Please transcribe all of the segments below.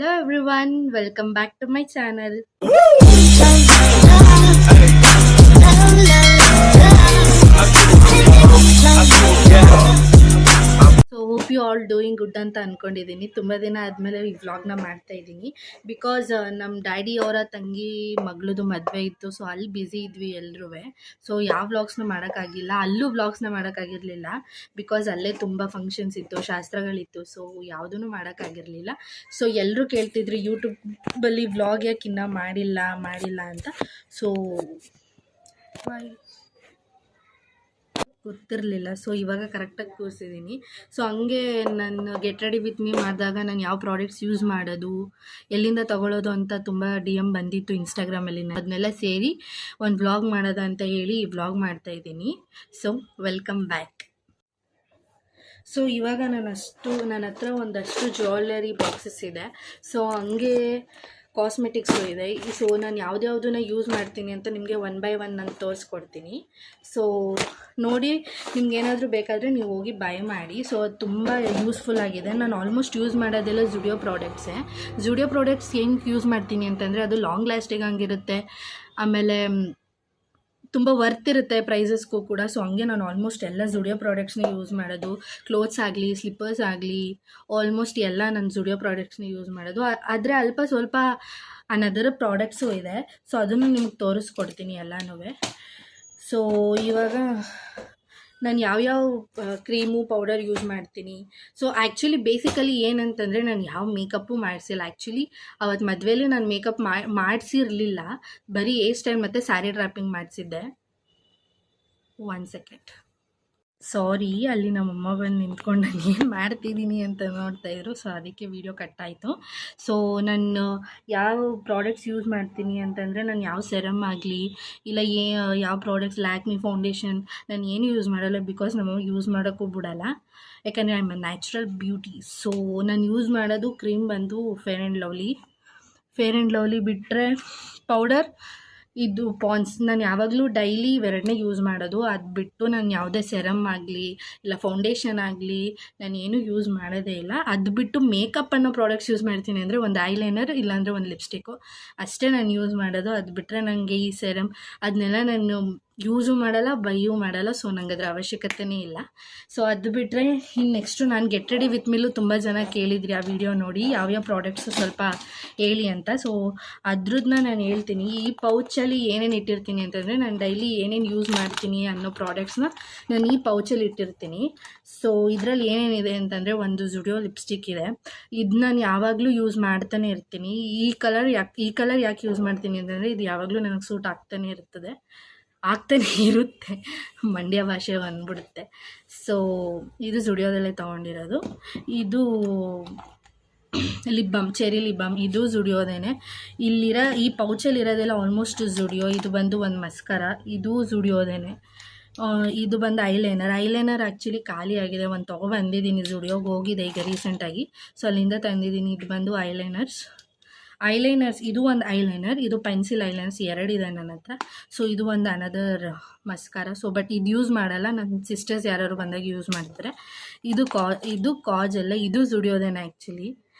Hello everyone, welcome back to my channel. So hope you all doing good ಅಂತ ಅಂದ್ಕೊಂಡಿದ್ದೀನಿ. ತುಂಬ ದಿನ ಆದಮೇಲೆ ಈ ವ್ಲಾಗ್ನ ಮಾಡ್ತಾ ಇದ್ದೀನಿ ಬಿಕಾಸ್ ನಮ್ಮ ಡ್ಯಾಡಿ ಅವರ ತಂಗಿ ಮಗಳದು ಮದುವೆ ಇತ್ತು. ಸೊ ಅಲ್ಲಿ ಬ್ಯುಸಿ ಇದ್ವಿ ಎಲ್ಲರೂ. ಸೊ ಯಾವ ವ್ಲಾಗ್ಸ್ನ ಮಾಡೋಕ್ಕಾಗಿಲ್ಲ, ಅಲ್ಲೂ ವ್ಲಾಗ್ಸ್ನ ಮಾಡೋಕ್ಕಾಗಿರಲಿಲ್ಲ ಬಿಕಾಸ್ ಅಲ್ಲೇ ತುಂಬ ಫಂಕ್ಷನ್ಸ್ ಇತ್ತು, ಶಾಸ್ತ್ರಗಳಿತ್ತು. ಸೊ ಯಾವುದೂ ಮಾಡೋಕ್ಕಾಗಿರಲಿಲ್ಲ. ಸೊ ಎಲ್ಲರೂ ಕೇಳ್ತಿದ್ರು ಯೂಟ್ಯೂಬಲ್ಲಿ ವ್ಲಾಗ್ ಯಾಕೆ ಇನ್ನೂ ಮಾಡಿಲ್ಲ ಅಂತ. ಸೊ ಗೊತ್ತಿರಲಿಲ್ಲ. ಸೊ ಇವಾಗ ಕರೆಕ್ಟಾಗಿ ಕೂರಿಸಿದ್ದೀನಿ. ಸೊ ಹಂಗೆ ನಾನು ಗೆಟ್ ರೆಡಿ ವಿತ್ ಮೀ ಮಾಡಿದಾಗ ನಾನು ಯಾವ ಪ್ರಾಡಕ್ಟ್ಸ್ ಯೂಸ್ ಮಾಡೋದು, ಎಲ್ಲಿಂದ ತೊಗೊಳ್ಳೋದು ಅಂತ ತುಂಬ DM ಬಂದಿತ್ತು ಇನ್ಸ್ಟಾಗ್ರಾಮಲ್ಲಿ. ಅದನ್ನೆಲ್ಲ ಸೇರಿ ಒಂದು ವ್ಲಾಗ್ ಮಾಡೋದು ಅಂತ ಹೇಳಿ ಈ ವ್ಲಾಗ್ ಮಾಡ್ತಾಯಿದ್ದೀನಿ. So welcome back. ಸೊ ಇವಾಗ ನನ್ನ ಹತ್ರ ಒಂದಷ್ಟು ಜ್ಯುವೆಲ್ಲರಿ ಬಾಕ್ಸಸ್ ಇದೆ. ಸೊ ಹಂಗೆ ಕಾಸ್ಮೆಟಿಕ್ಸು ಇದೆ. ಸೊ ನಾನು ಯಾವುದ್ಯಾವುದನ್ನ ಯೂಸ್ ಮಾಡ್ತೀನಿ ಅಂತ ನಿಮಗೆ 1 by 1 ನಾನು ತೋರಿಸ್ಕೊಡ್ತೀನಿ. ಸೊ ನೋಡಿ, ನಿಮ್ಗೇನಾದರೂ ಬೇಕಾದರೆ ನೀವು ಹೋಗಿ ಬೈ ಮಾಡಿ. ಸೊ ಅದು ತುಂಬ ಯೂಸ್ಫುಲ್ ಆಗಿದೆ. ನಾನು ಆಲ್ಮೋಸ್ಟ್ ಯೂಸ್ ಮಾಡೋದೆಲ್ಲ ಜುಡಿಯೋ ಪ್ರಾಡಕ್ಟ್ಸೇ. ಜುಡಿಯೋ ಪ್ರಾಡಕ್ಟ್ಸ್ ಹೆಂಗೆ ಯೂಸ್ ಮಾಡ್ತೀನಿ ಅಂತಂದರೆ ಅದು ಲಾಂಗ್ ಲಾಸ್ಟಿಂಗ್ ಹಂಗಿರುತ್ತೆ, ಆಮೇಲೆ ತುಂಬ ವರ್ತ್ ಇರುತ್ತೆ ಪ್ರೈಸಸ್ಗೂ ಕೂಡ. ಸೊ ಹಂಗೆ ನಾನು ಆಲ್ಮೋಸ್ಟ್ ಎಲ್ಲ ಜುಡಿಯೋ ಪ್ರಾಡಕ್ಟ್ಸ್ನ ಯೂಸ್ ಮಾಡೋದು. ಕ್ಲೋತ್ಸ್ ಆಗಲಿ, ಸ್ಲಿಪ್ಪರ್ಸ್ ಆಗಲಿ, ಆಲ್ಮೋಸ್ಟ್ ಎಲ್ಲ ನಾನು ಜುಡಿಯೋ ಪ್ರಾಡಕ್ಟ್ಸ್ನ ಯೂಸ್ ಮಾಡೋದು. ಆದರೆ ಅಲ್ಪ ಸ್ವಲ್ಪ ಅನ್ನದರ ಪ್ರಾಡಕ್ಟ್ಸು ಇದೆ. ಸೊ ಅದನ್ನು ನಿಮ್ಗೆ ತೋರಿಸ್ಕೊಡ್ತೀನಿ ಎಲ್ಲನೂ. ಸೊ ಇವಾಗ ನಾನು ಯಾವ್ಯಾವ ಕ್ರೀಮು ಪೌಡರ್ ಯೂಸ್ ಮಾಡ್ತೀನಿ. ಸೊ ಆ್ಯಕ್ಚುಲಿ ಬೇಸಿಕಲಿ ಏನಂತಂದರೆ ನಾನು ಯಾವ ಮೇಕಪ್ಪು ಮಾಡಿಸಿಲ್ಲ. ಆ್ಯಕ್ಚುಲಿ ಅವತ್ತು ಮದುವೆಯಲ್ಲಿ ನಾನು ಮೇಕಪ್ ಮಾಡಿಸಿರಲಿಲ್ಲ, ಬರೀ ಹೇರ್ ಸ್ಟೈಲ್ ಮತ್ತು ಸ್ಯಾರಿ ಡ್ರಾಪಿಂಗ್ ಮಾಡಿಸಿದ್ದೆ. 1 ಸೆಕೆಂಡ್, ಸಾರಿ, ಅಲ್ಲಿ ನಮ್ಮಮ್ಮ ಬಂದು ನಿಂತ್ಕೊಂಡು ನಾನು ಏನು ಮಾಡ್ತಿದ್ದೀನಿ ಅಂತ ನೋಡ್ತಾಯಿದ್ರು. ಸೊ ಅದಕ್ಕೆ ವಿಡಿಯೋ ಕಟ್ಟಾಯಿತು. ಸೊ ನಾನು ಯಾವ ಪ್ರಾಡಕ್ಟ್ಸ್ ಯೂಸ್ ಮಾಡ್ತೀನಿ ಅಂತಂದರೆ, ನಾನು ಯಾವ ಸೆರಮ್ ಆಗಲಿ ಇಲ್ಲ ಯಾವ ಪ್ರಾಡಕ್ಟ್ಸ್, ಲ್ಯಾಕ್ಮಿ ಫೌಂಡೇಶನ್ ನಾನು ಏನು ಯೂಸ್ ಮಾಡಲ್ಲ ಬಿಕಾಸ್ ನಮ್ಮಮ್ಮ ಯೂಸ್ ಮಾಡೋಕ್ಕೂ ಬಿಡಲ್ಲ. ಯಾಕಂದರೆ I am A natural beauty. So ನಾನು ಯೂಸ್ ಮಾಡೋದು ಕ್ರೀಮ್ ಬಂದು ಫೇರ್ ಆ್ಯಂಡ್ ಲವ್ಲಿ ಬಿಟ್ಟರೆ ಪೌಡರ್ ಇದು ಪಾನ್ಸ್. ನಾನು ಯಾವಾಗಲೂ ಡೈಲಿ ಇವೆರಡನ್ನೇ ಯೂಸ್ ಮಾಡೋದು. ಅದು ಬಿಟ್ಟು ನಾನು ಯಾವುದೇ ಸೆರಮ್ ಆಗಲಿ ಇಲ್ಲ ಫೌಂಡೇಶನ್ ಆಗಲಿ ನಾನು ಏನೂ ಯೂಸ್ ಮಾಡೋದೇ ಇಲ್ಲ. ಅದು ಬಿಟ್ಟು ಮೇಕಪ್ ಅನ್ನೋ ಪ್ರಾಡಕ್ಟ್ಸ್ ಯೂಸ್ ಮಾಡ್ತೀನಿ ಅಂದರೆ ಒಂದು ಐಲೈನರ್ ಇಲ್ಲಾಂದರೆ ಒಂದು ಲಿಪ್ಸ್ಟಿಕ್ಕು ಅಷ್ಟೇ ನಾನು ಯೂಸ್ ಮಾಡೋದು. ಅದು ಬಿಟ್ಟರೆ ನನಗೆ ಈ ಸೆರಮ್ ಅದನ್ನೆಲ್ಲ ನಾನು ಯೂಸು ಮಾಡಲ್ಲ, ಬೈಯೂ ಮಾಡಲ್ಲ. ಸೊ ನಂಗೆ ಅದರ ಅವಶ್ಯಕತೆಯೇ ಇಲ್ಲ. ಸೊ ಅದು ಬಿಟ್ಟರೆ ಇನ್ನು ನೆಕ್ಸ್ಟು ನಾನು ಗೆಟ್ ರೆಡಿ ವಿತ್ ಮೀಲೂ ತುಂಬ ಜನ ಕೇಳಿದ್ರಿ ಆ ವಿಡಿಯೋ ನೋಡಿ ಯಾವ್ಯಾವ ಪ್ರಾಡಕ್ಟ್ಸು ಸ್ವಲ್ಪ ಹೇಳಿ ಅಂತ. ಸೊ ಅದ್ರದ್ದನ್ನ ನಾನು ಹೇಳ್ತೀನಿ. ಈ ಪೌಚಲ್ಲಿ ಏನೇನು ಇಟ್ಟಿರ್ತೀನಿ ಅಂತಂದರೆ, ನಾನು ಡೈಲಿ ಏನೇನು ಯೂಸ್ ಮಾಡ್ತೀನಿ ಅನ್ನೋ ಪ್ರಾಡಕ್ಟ್ಸ್ನ ನಾನು ಈ ಪೌಚಲ್ಲಿ ಇಟ್ಟಿರ್ತೀನಿ. ಸೊ ಇದರಲ್ಲಿ ಏನೇನಿದೆ ಅಂತಂದರೆ, ಒಂದು ಜುಡಿಯೋ ಲಿಪ್ಸ್ಟಿಕ್ ಇದೆ. ಇದು ನಾನು ಯಾವಾಗಲೂ ಯೂಸ್ ಮಾಡ್ತಾನೆ ಇರ್ತೀನಿ. ಈ ಕಲರ್ ಯಾಕೆ ಯೂಸ್ ಮಾಡ್ತೀನಿ ಅಂತಂದರೆ, ಇದು ಯಾವಾಗಲೂ ನನಗೆ ಸೂಟ್ ಆಗ್ತಾನೆ ಇರುತ್ತೆ. ಮಂಡ್ಯ ಭಾಷೆ ಬಂದ್ಬಿಡುತ್ತೆ. ಸೊ ಇದು ಜುಡಿಯೋದಲ್ಲೇ ತೊಗೊಂಡಿರೋದು. ಇದು lip balm, cherry lip balm, ಇದು ಜುಡಿಯೋದೇನೆ. ಈ ಪೌಚಲ್ಲಿರೋದೆಲ್ಲ ಆಲ್ಮೋಸ್ಟ್ ಜುಡಿಯೋ. ಇದು ಬಂದು ಒಂದು ಮಸ್ಕರ, ಇದು ಜುಡಿಯೋದೇನೆ. ಇದು ಬಂದು ಐಲೈನರ್ ಆ್ಯಕ್ಚುಲಿ ಖಾಲಿ ಆಗಿದೆ. ಒಂದು ತೊಗೊಬಂದಿದ್ದೀನಿ, ಜುಡಿಯೋಗೆ ಹೋಗಿದೆ ಈಗ ರೀಸೆಂಟಾಗಿ. ಸೊ ಅಲ್ಲಿಂದ ತಂದಿದ್ದೀನಿ. ಇದು ಬಂದು ಐಲೈನರ್ಸ್. ಇದು ಒಂದು ಐಲೈನರ್, ಇದು ಪೆನ್ಸಿಲ್ ಐಲೈನರ್ಸ್ 2 ಇದೆ ನನ್ನ ಹತ್ರ. ಸೊ ಇದು ಒಂದು ಅನದರ್ ಮಸ್ಕಾರ. ಸೊ ಬಟ್ ಇದು ಯೂಸ್ ಮಾಡಲ್ಲ, ನನ್ನ ಸಿಸ್ಟರ್ಸ್ ಯಾರು ಬಂದಾಗ ಯೂಸ್ ಮಾಡ್ತಾರೆ. ಇದು ಕಾಜೆಲ್ಲ, ಇದು ಜುಡಿಯೋದೇನೆ. ಆ್ಯಕ್ಚುಲಿ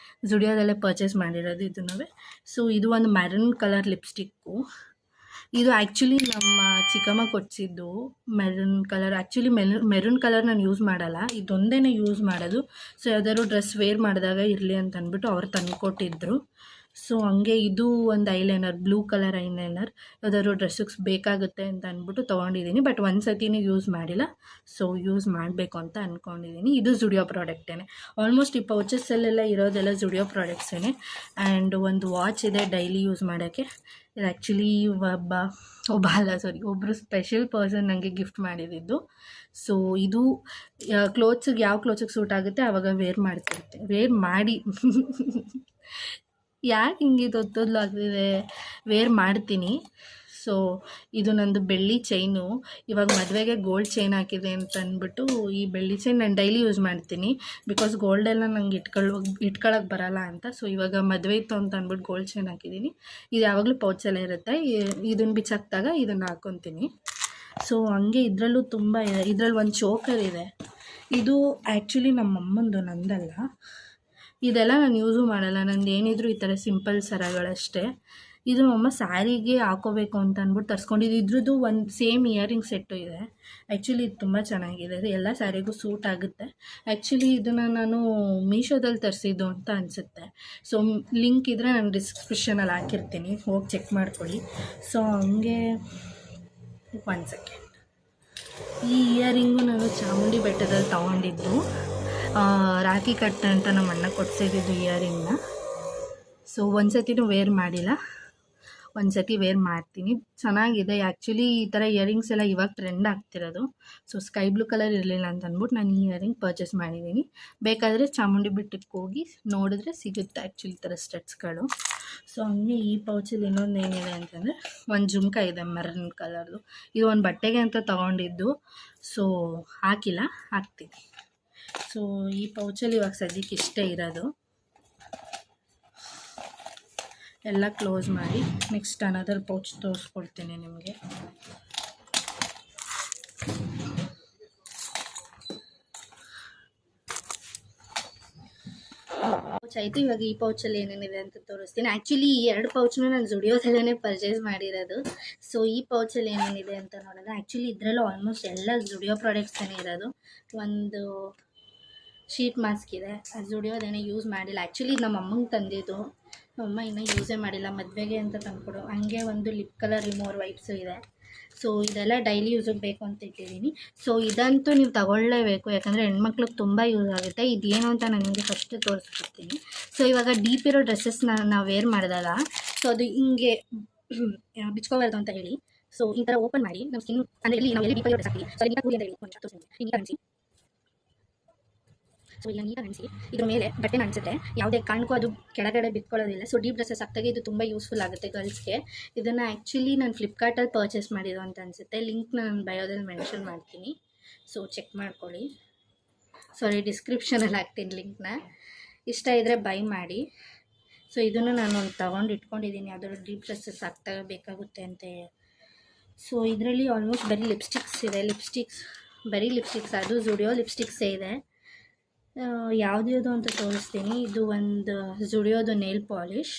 ಜುಡಿಯೋದಲ್ಲೇ ಪರ್ಚೇಸ್ ಮಾಡಿರೋದು ಇದನ್ನೂ. ಸೊ ಇದು ಒಂದು ಮೆರೂನ್ ಕಲರ್ ಲಿಪ್ಸ್ಟಿಕ್ಕು. ಇದು ಆ್ಯಕ್ಚುಲಿ ನಮ್ಮ ಚಿಕ್ಕಮ್ಮ ಕೊಡಿಸಿದ್ದು maroon colour. Actually maroon colour ನಾನು ಯೂಸ್ ಮಾಡಲ್ಲ, ಇದೊಂದೇ ಯೂಸ್ ಮಾಡೋದು. ಸೊ ಯಾವ್ದಾದ್ರು ಡ್ರೆಸ್ ವೇರ್ ಮಾಡಿದಾಗ ಇರಲಿ ಅಂತ ಅಂದ್ಬಿಟ್ಟು ಅವ್ರು ತಂದು ಕೊಟ್ಟಿದ್ದರು. ಸೊ ಹಂಗೆ ಇದು ಒಂದು ಐಲೈನರ್, ಬ್ಲೂ ಕಲರ್ ಐಲೈನರ್. ಯಾವ್ದಾದ್ರು ಡ್ರೆಸ್ಸಿಗೆ ಬೇಕಾಗುತ್ತೆ ಅಂತ ಅಂದ್ಬಿಟ್ಟು ತೊಗೊಂಡಿದ್ದೀನಿ. ಬಟ್ ಒಂದು ಸತಿನೂ ಯೂಸ್ ಮಾಡಿಲ್ಲ. ಸೊ ಯೂಸ್ ಮಾಡಬೇಕು ಅಂತ ಅಂದ್ಕೊಂಡಿದ್ದೀನಿ. ಇದು ಜುಡಿಯೋ ಪ್ರಾಡಕ್ಟೇ. ಆಲ್ಮೋಸ್ಟ್ ಈ ಪೌಚಸ್ಸಲ್ಲೆಲ್ಲ ಇರೋದೆಲ್ಲ ಜುಡಿಯೋ ಪ್ರಾಡಕ್ಟ್ಸೇ. ಆ್ಯಂಡ್ ಒಂದು ವಾಚ್ ಇದೆ ಡೈಲಿ ಯೂಸ್ ಮಾಡೋಕ್ಕೆ. ಇದು ಆ್ಯಕ್ಚುಲಿ ಒಬ್ಬರು ಸ್ಪೆಷಲ್ ಪರ್ಸನ್ ನನಗೆ ಗಿಫ್ಟ್ ಮಾಡಿದ್ದು. ಸೊ ಇದು ಯಾವ ಕ್ಲೋತ್ಸಿಗೆ ಸೂಟ್ ಆಗುತ್ತೆ ಆವಾಗ ವೇರ್ ಮಾಡಿ ಯಾಕೆ ಹಿಂಗೆ ತೊತ್ತೋದ್ಲು ಆಗ್ತಿದೆ, ವೇರ್ ಮಾಡ್ತೀನಿ. ಸೊ ಇದು ನಂದು ಬೆಳ್ಳಿ ಚೈನು. ಇವಾಗ ಮದುವೆಗೆ ಗೋಲ್ಡ್ ಚೈನ್ ಹಾಕಿದೆ ಅಂತ ಅಂದ್ಬಿಟ್ಟು ಈ ಬೆಳ್ಳಿ ಚೈನ್ ನಾನು ಡೈಲಿ ಯೂಸ್ ಮಾಡ್ತೀನಿ ಬಿಕಾಸ್ ಗೋಲ್ಡೆಲ್ಲ ನಂಗೆ ಇಟ್ಕೊಳ್ಳೋಕೆ ಬರಲ್ಲ ಅಂತ. ಸೊ ಇವಾಗ ಮದುವೆ ಇತ್ತು ಅಂತ ಅಂದ್ಬಿಟ್ಟು ಗೋಲ್ಡ್ ಚೈನ್ ಹಾಕಿದ್ದೀನಿ. ಇದು ಯಾವಾಗಲೂ ಪೌಚಲ್ಲೇ ಇರುತ್ತೆ. ಇದನ್ನು ಬಿಚ್ಚಾಕ್ದಾಗ ಇದನ್ನು ಹಾಕ್ಕೊತೀನಿ. ಸೊ ಹಂಗೆ ಇದರಲ್ಲೂ ತುಂಬ ಇದೆ. ಇದರಲ್ಲಿ ಒಂದು ಚೋಕರ್ ಇದೆ. ಇದು ಆ್ಯಕ್ಚುಲಿ ನಮ್ಮಮ್ಮಂದು, ನಂದಲ್ಲ. ಇದೆಲ್ಲ ನಾನು ಯೂಸು ಮಾಡಲ್ಲ, ನಂದು ಏನಿದ್ರು ಈ ಥರ ಸಿಂಪಲ್ ಸರಗಳಷ್ಟೇ. ಇದು ನಮ್ಮಮ್ಮ ಸ್ಯಾರಿಗೆ ಹಾಕೋಬೇಕು ಅಂತ ಅಂದ್ಬಿಟ್ಟು ತರಿಸ್ಕೊಂಡಿದ್ದು. ಇದ್ರದ್ದು ಒಂದು ಸೇಮ್ ಇಯರಿಂಗ್ ಸೆಟ್ಟು ಇದೆ. ಆ್ಯಕ್ಚುಲಿ ಇದು ತುಂಬ ಚೆನ್ನಾಗಿದೆ, ಅದು ಎಲ್ಲ ಸ್ಯಾರಿಗೂ ಸೂಟ್ ಆಗುತ್ತೆ. ಆ್ಯಕ್ಚುಲಿ ಇದನ್ನು ನಾನು ಮೀಶೋದಲ್ಲಿ ತರಿಸಿದ್ದು ಅಂತ ಅನಿಸುತ್ತೆ. ಸೊ ಲಿಂಕ್ ಇದ್ದರೆ ನಾನು ಡಿಸ್ಕ್ರಿಪ್ಷನಲ್ಲಿ ಹಾಕಿರ್ತೀನಿ, ಹೋಗಿ ಚೆಕ್ ಮಾಡ್ಕೊಳ್ಳಿ. ಸೊ ಹಂಗೆ ಒಂದು ಸೆಕೆಂಡ್. ಈ ಇಯರಿಂಗು ನಾನು ಚಾಮುಂಡಿ ಬೆಟ್ಟದಲ್ಲಿ ತೊಗೊಂಡಿದ್ದು, ರಾಖಿ ಕಟ್ಟ ಅಂತ ನಮ್ಮ ಅಣ್ಣ ಕೊಡ್ಸಿದ್ದು ಇಯರಿಂಗ್ನ. ಸೊ ಒಂದು ಸತಿನೂ ವೇರ್ ಮಾಡಿಲ್ಲ, ಒಂದು ಸತಿ ವೇರ್ ಮಾಡ್ತೀನಿ. ಚೆನ್ನಾಗಿದೆ ಆ್ಯಕ್ಚುಲಿ. ಈ ಥರ ಇಯರಿಂಗ್ಸ್ ಎಲ್ಲ ಇವಾಗ ಟ್ರೆಂಡ್ ಆಗ್ತಿರೋದು. ಸೊ ಸ್ಕೈ ಬ್ಲೂ ಕಲರ್ ಇರಲಿಲ್ಲ ಅಂತ ಅಂದ್ಬಿಟ್ಟು ನಾನು ಈ ಇಯರಿಂಗ್ ಪರ್ಚೇಸ್ ಮಾಡಿದ್ದೀನಿ. ಬೇಕಾದರೆ ಚಾಮುಂಡಿ ಬೆಟ್ಟಕ್ಕೆ ಹೋಗಿ ನೋಡಿದ್ರೆ ಸಿಗುತ್ತೆ ಆ್ಯಕ್ಚುಲಿ ಈ ಥರ ಸ್ಟಡ್ಸ್ಗಳು. ಸೊ ಹಂಗೆ ಈ ಪೌಚಲ್ಲಿ ಇನ್ನೊಂದು ಏನಿದೆ ಅಂತಂದರೆ ಒಂದು ಜುಮ್ಕ ಇದೆ ಮೆರೂನ್ ಕಲರ್ದು. ಇದು ಒಂದು ಬಟ್ಟೆಗೆ ಅಂತ ತೊಗೊಂಡಿದ್ದು, ಸೊ ಹಾಕಿಲ್ಲ, ಹಾಕ್ತೀನಿ. ಸೊ ಈ ಪೌಚಲ್ಲಿ ಇವಾಗ ಸದ್ಯಕ್ಕೆ ಇಷ್ಟೇ ಇರೋದು. ಎಲ್ಲ ಕ್ಲೋಸ್ ಮಾಡಿ ನೆಕ್ಸ್ಟ್ ಅನದರ್ ಪೌಚ್ ತೋರಿಸ್ಕೊಡ್ತೀನಿ ನಿಮಗೆ. ಪೌಚ್ ಆಯಿತು. ಇವಾಗ ಈ ಪೌಚಲ್ಲಿ ಏನೇನಿದೆ ಅಂತ ತೋರಿಸ್ತೀನಿ. ಆ್ಯಕ್ಚುಲಿ ಈ 2 ಪೌಚ್ನೂ ನಾನು ಜುಡಿಯೋದಲ್ಲೇ ಪರ್ಚೇಸ್ ಮಾಡಿರೋದು. ಸೊ ಈ ಪೌಚಲ್ಲಿ ಏನೇನಿದೆ ಅಂತ ನೋಡೋಣ. ಆ್ಯಕ್ಚುಲಿ ಇದರಲ್ಲೂ ಆಲ್ಮೋಸ್ಟ್ ಎಲ್ಲ ಜುಡಿಯೋ ಪ್ರಾಡಕ್ಟ್ಸೇ ಇರೋದು. ಒಂದು ಶೀಟ್ ಮಾಸ್ಕ್ ಇದೆ, ಅದು ಜುಡಿಯೋದೇನೆ ಯೂಸ್ ಮಾಡಿಲ್ಲ. ಆ್ಯಕ್ಚುಲಿ ನಮ್ಮ ಅಮ್ಮಂಗೆ ತಂದಿದ್ದು, ನಮ್ಮಮ್ಮ ಇನ್ನೂ ಯೂಸೇ ಮಾಡಿಲ್ಲ, ಮದುವೆಗೆ ಅಂತ ತಂದ್ಕೊಡು. ಹಂಗೆ ಒಂದು ಲಿಪ್ ಕಲರ್ ರಿಮೂವರ್ ವೈಪ್ಸು ಇದೆ. ಸೊ ಇದೆಲ್ಲ ಡೈಲಿ ಯೂಸಿಗೆ ಬೇಕು ಅಂತ ಇಟ್ಟಿದ್ದೀನಿ. ಸೊ ಇದಂತೂ ನೀವು ತಗೊಳ್ಳೇಬೇಕು, ಯಾಕಂದರೆ ಹೆಣ್ಮಕ್ಳಿಗೆ ತುಂಬ ಯೂಸ್ ಆಗುತ್ತೆ. ಇದೇನು ಅಂತ ನಾನು ನಿಮಗೆ ಫಸ್ಟ್ ತೋರಿಸ್ಬಿಡ್ತೀನಿ. ಸೊ ಇವಾಗ ಡೀಪ್ ಇರೋ ಡ್ರೆಸ್ಸಸ್ನ ನಾವು ವೇರ್ ಮಾಡಿದಾಗ ಸೊ ಅದು ಹಿಂಗೆ ಬಿಚ್ಕೋಬಾರ್ದು ಅಂತ ಹೇಳಿ ಸೊ ಈ ಥರ ಓಪನ್ ಮಾಡಿ ನಮ್ಮ ಸ್ಕಿನ್ ಅಂದರೆ ಇಲ್ಲಿ ನಾವು ಎಲ್ಲಿ ಡೀಪ್ ಇರೋ ಡ್ರೆಸ್ ಹಾಕಿ ಸೊ ಇಲ್ಲಿ ಕೂಲಿ ಅಂತ ಹೇಳಿ ಕೊಂಚ ತೋರಿಸ್ತೀನಿ. ಹಿಂಗೆ ಅನಿಸಿ, ಸೊ ಈಗ ನೀಟಾಗಿ ಅನಿಸಿ ಇದ್ರ ಮೇಲೆ ಬಟ್ಟೆನ ಅನಿಸುತ್ತೆ, ಯಾವುದೇ ಕಾರಣಕ್ಕೂ ಅದು ಕೆಳಗಡೆ ಬಿಟ್ಕೊಳ್ಳೋದಿಲ್ಲ. ಸೊ ಡೀಪ್ ಡ್ರೆಸ್ಸಸ್ ಹಾಕ್ತಾಗ ಇದು ತುಂಬ ಯೂಸ್ಫುಲ್ ಆಗುತ್ತೆ ಗರ್ಲ್ಸ್ಗೆ. ಇದನ್ನು ಆ್ಯಕ್ಚುಲಿ ನಾನು ಫ್ಲಿಪ್ಕಾರ್ಟಲ್ಲಿ ಪರ್ಚೇಸ್ ಮಾಡಿದ್ದು ಅಂತ ಅನಿಸುತ್ತೆ. ಲಿಂಕ್ನ ನಾನು ಬಯೋದಲ್ಲಿ ಮೆನ್ಷನ್ ಮಾಡ್ತೀನಿ, ಸೊ ಚೆಕ್ ಮಾಡ್ಕೊಳ್ಳಿ. ಸಾರಿ, ಡಿಸ್ಕ್ರಿಪ್ಷನಲ್ಲಿ ಹಾಕ್ತೀನಿ ಲಿಂಕ್ನ. ಇಷ್ಟ ಇದ್ದರೆ ಬೈ ಮಾಡಿ. ಸೊ ಇದನ್ನು ನಾನು ಒಂದು ತೊಗೊಂಡು ಇಟ್ಕೊಂಡಿದ್ದೀನಿ, ಯಾವುದಾದ್ರು ಡೀಪ್ ಡ್ರೆಸ್ಸಸ್ ಹಾಕ್ತಾಗ ಬೇಕಾಗುತ್ತೆ ಅಂತ. ಸೊ ಇದರಲ್ಲಿ ಆಲ್ಮೋಸ್ಟ್ ಬರೀ ಲಿಪ್ಸ್ಟಿಕ್ಸ್ ಇದೆ. ಬರೀ ಲಿಪ್ಸ್ಟಿಕ್ಸ್, ಅದು ಜುಡಿಯೋ ಲಿಪ್ಸ್ಟಿಕ್ಸೇ ಇದೆ. ಯಾವ್ದು ಅಂತ ತೋರಿಸ್ತೀನಿ. ಇದು ಒಂದು ಜುಡಿಯೋದು ನೇಲ್ ಪಾಲಿಷ್.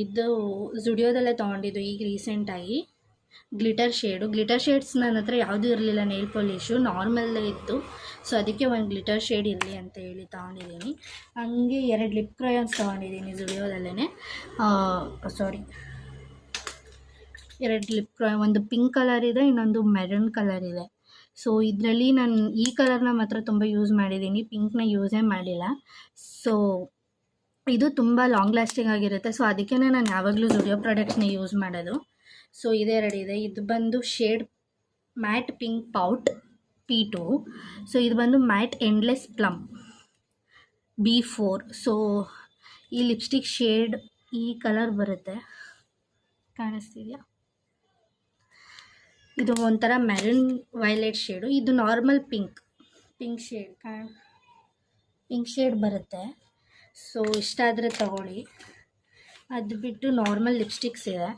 ಇದು ಜುಡಿಯೋದಲ್ಲೇ ತೊಗೊಂಡಿದ್ದು ಈಗ ರೀಸೆಂಟಾಗಿ. ಗ್ಲಿಟರ್ ಶೇಡ್ಸ್ ನನ್ನ ಹತ್ರ ಯಾವುದೂ ಇರಲಿಲ್ಲ ನೇಲ್ ಪಾಲಿಶು, ನಾರ್ಮಲ್ಲೇ ಇತ್ತು. ಸೊ ಅದಕ್ಕೆ ಒಂದು ಗ್ಲಿಟರ್ ಶೇಡ್ ಇರಲಿ ಅಂತ ಹೇಳಿ ತೊಗೊಂಡಿದ್ದೀನಿ. ಹಂಗೆ 2 ಲಿಪ್ ಕ್ರಯಾನ್ಸ್ ತೊಗೊಂಡಿದ್ದೀನಿ ಜುಡಿಯೋದಲ್ಲೇ. ಸಾರಿ, 2 ಲಿಪ್ ಕ್ರಯಾನ್, ಒಂದು ಪಿಂಕ್ ಕಲರ್ ಇದೆ, ಇನ್ನೊಂದು ಮೆರೂನ್ ಕಲರ್ ಇದೆ. ಸೊ ಇದರಲ್ಲಿ ನಾನು ಈ ಕಲರ್ನ ಮಾತ್ರ ತುಂಬ ಯೂಸ್ ಮಾಡಿದ್ದೀನಿ, ಪಿಂಕ್ನ ಯೂಸೇ ಮಾಡಿಲ್ಲ. ಸೊ ಇದು ತುಂಬ ಲಾಂಗ್ ಲಾಸ್ಟಿಂಗ್ ಆಗಿರುತ್ತೆ. ಸೊ ಅದಕ್ಕೆ ನಾನು ಯಾವಾಗಲೂ ಜುಡಿಯೋ ಪ್ರಾಡಕ್ಟ್ಸ್ನ ಯೂಸ್ ಮಾಡೋದು. ಸೊ ಇದೇ ರೆಡಿ ಇದೆ. ಇದು ಬಂದು shade matte pink pout P2. So ಇದು ಬಂದು matte endless plum B4. So ಈ ಲಿಪ್ಸ್ಟಿಕ್ ಶೇಡ್ ಈ ಕಲರ್ ಬರುತ್ತೆ, ಕಾಣಿಸ್ತಿದೆಯಾ? ಇದು ಒಂಥರ ಮೆರೂನ್ ವೈಲೆಟ್ ಶೇಡು. ಇದು ನಾರ್ಮಲ್ ಪಿಂಕ್ ಶೇಡ್ ಬರುತ್ತೆ. ಸೊ ಇಷ್ಟ ಆದರೆ ತಗೊಳ್ಳಿ. ಅದು ಬಿಟ್ಟು ನಾರ್ಮಲ್ ಲಿಪ್ಸ್ಟಿಕ್ಸ್ ಇದೆ.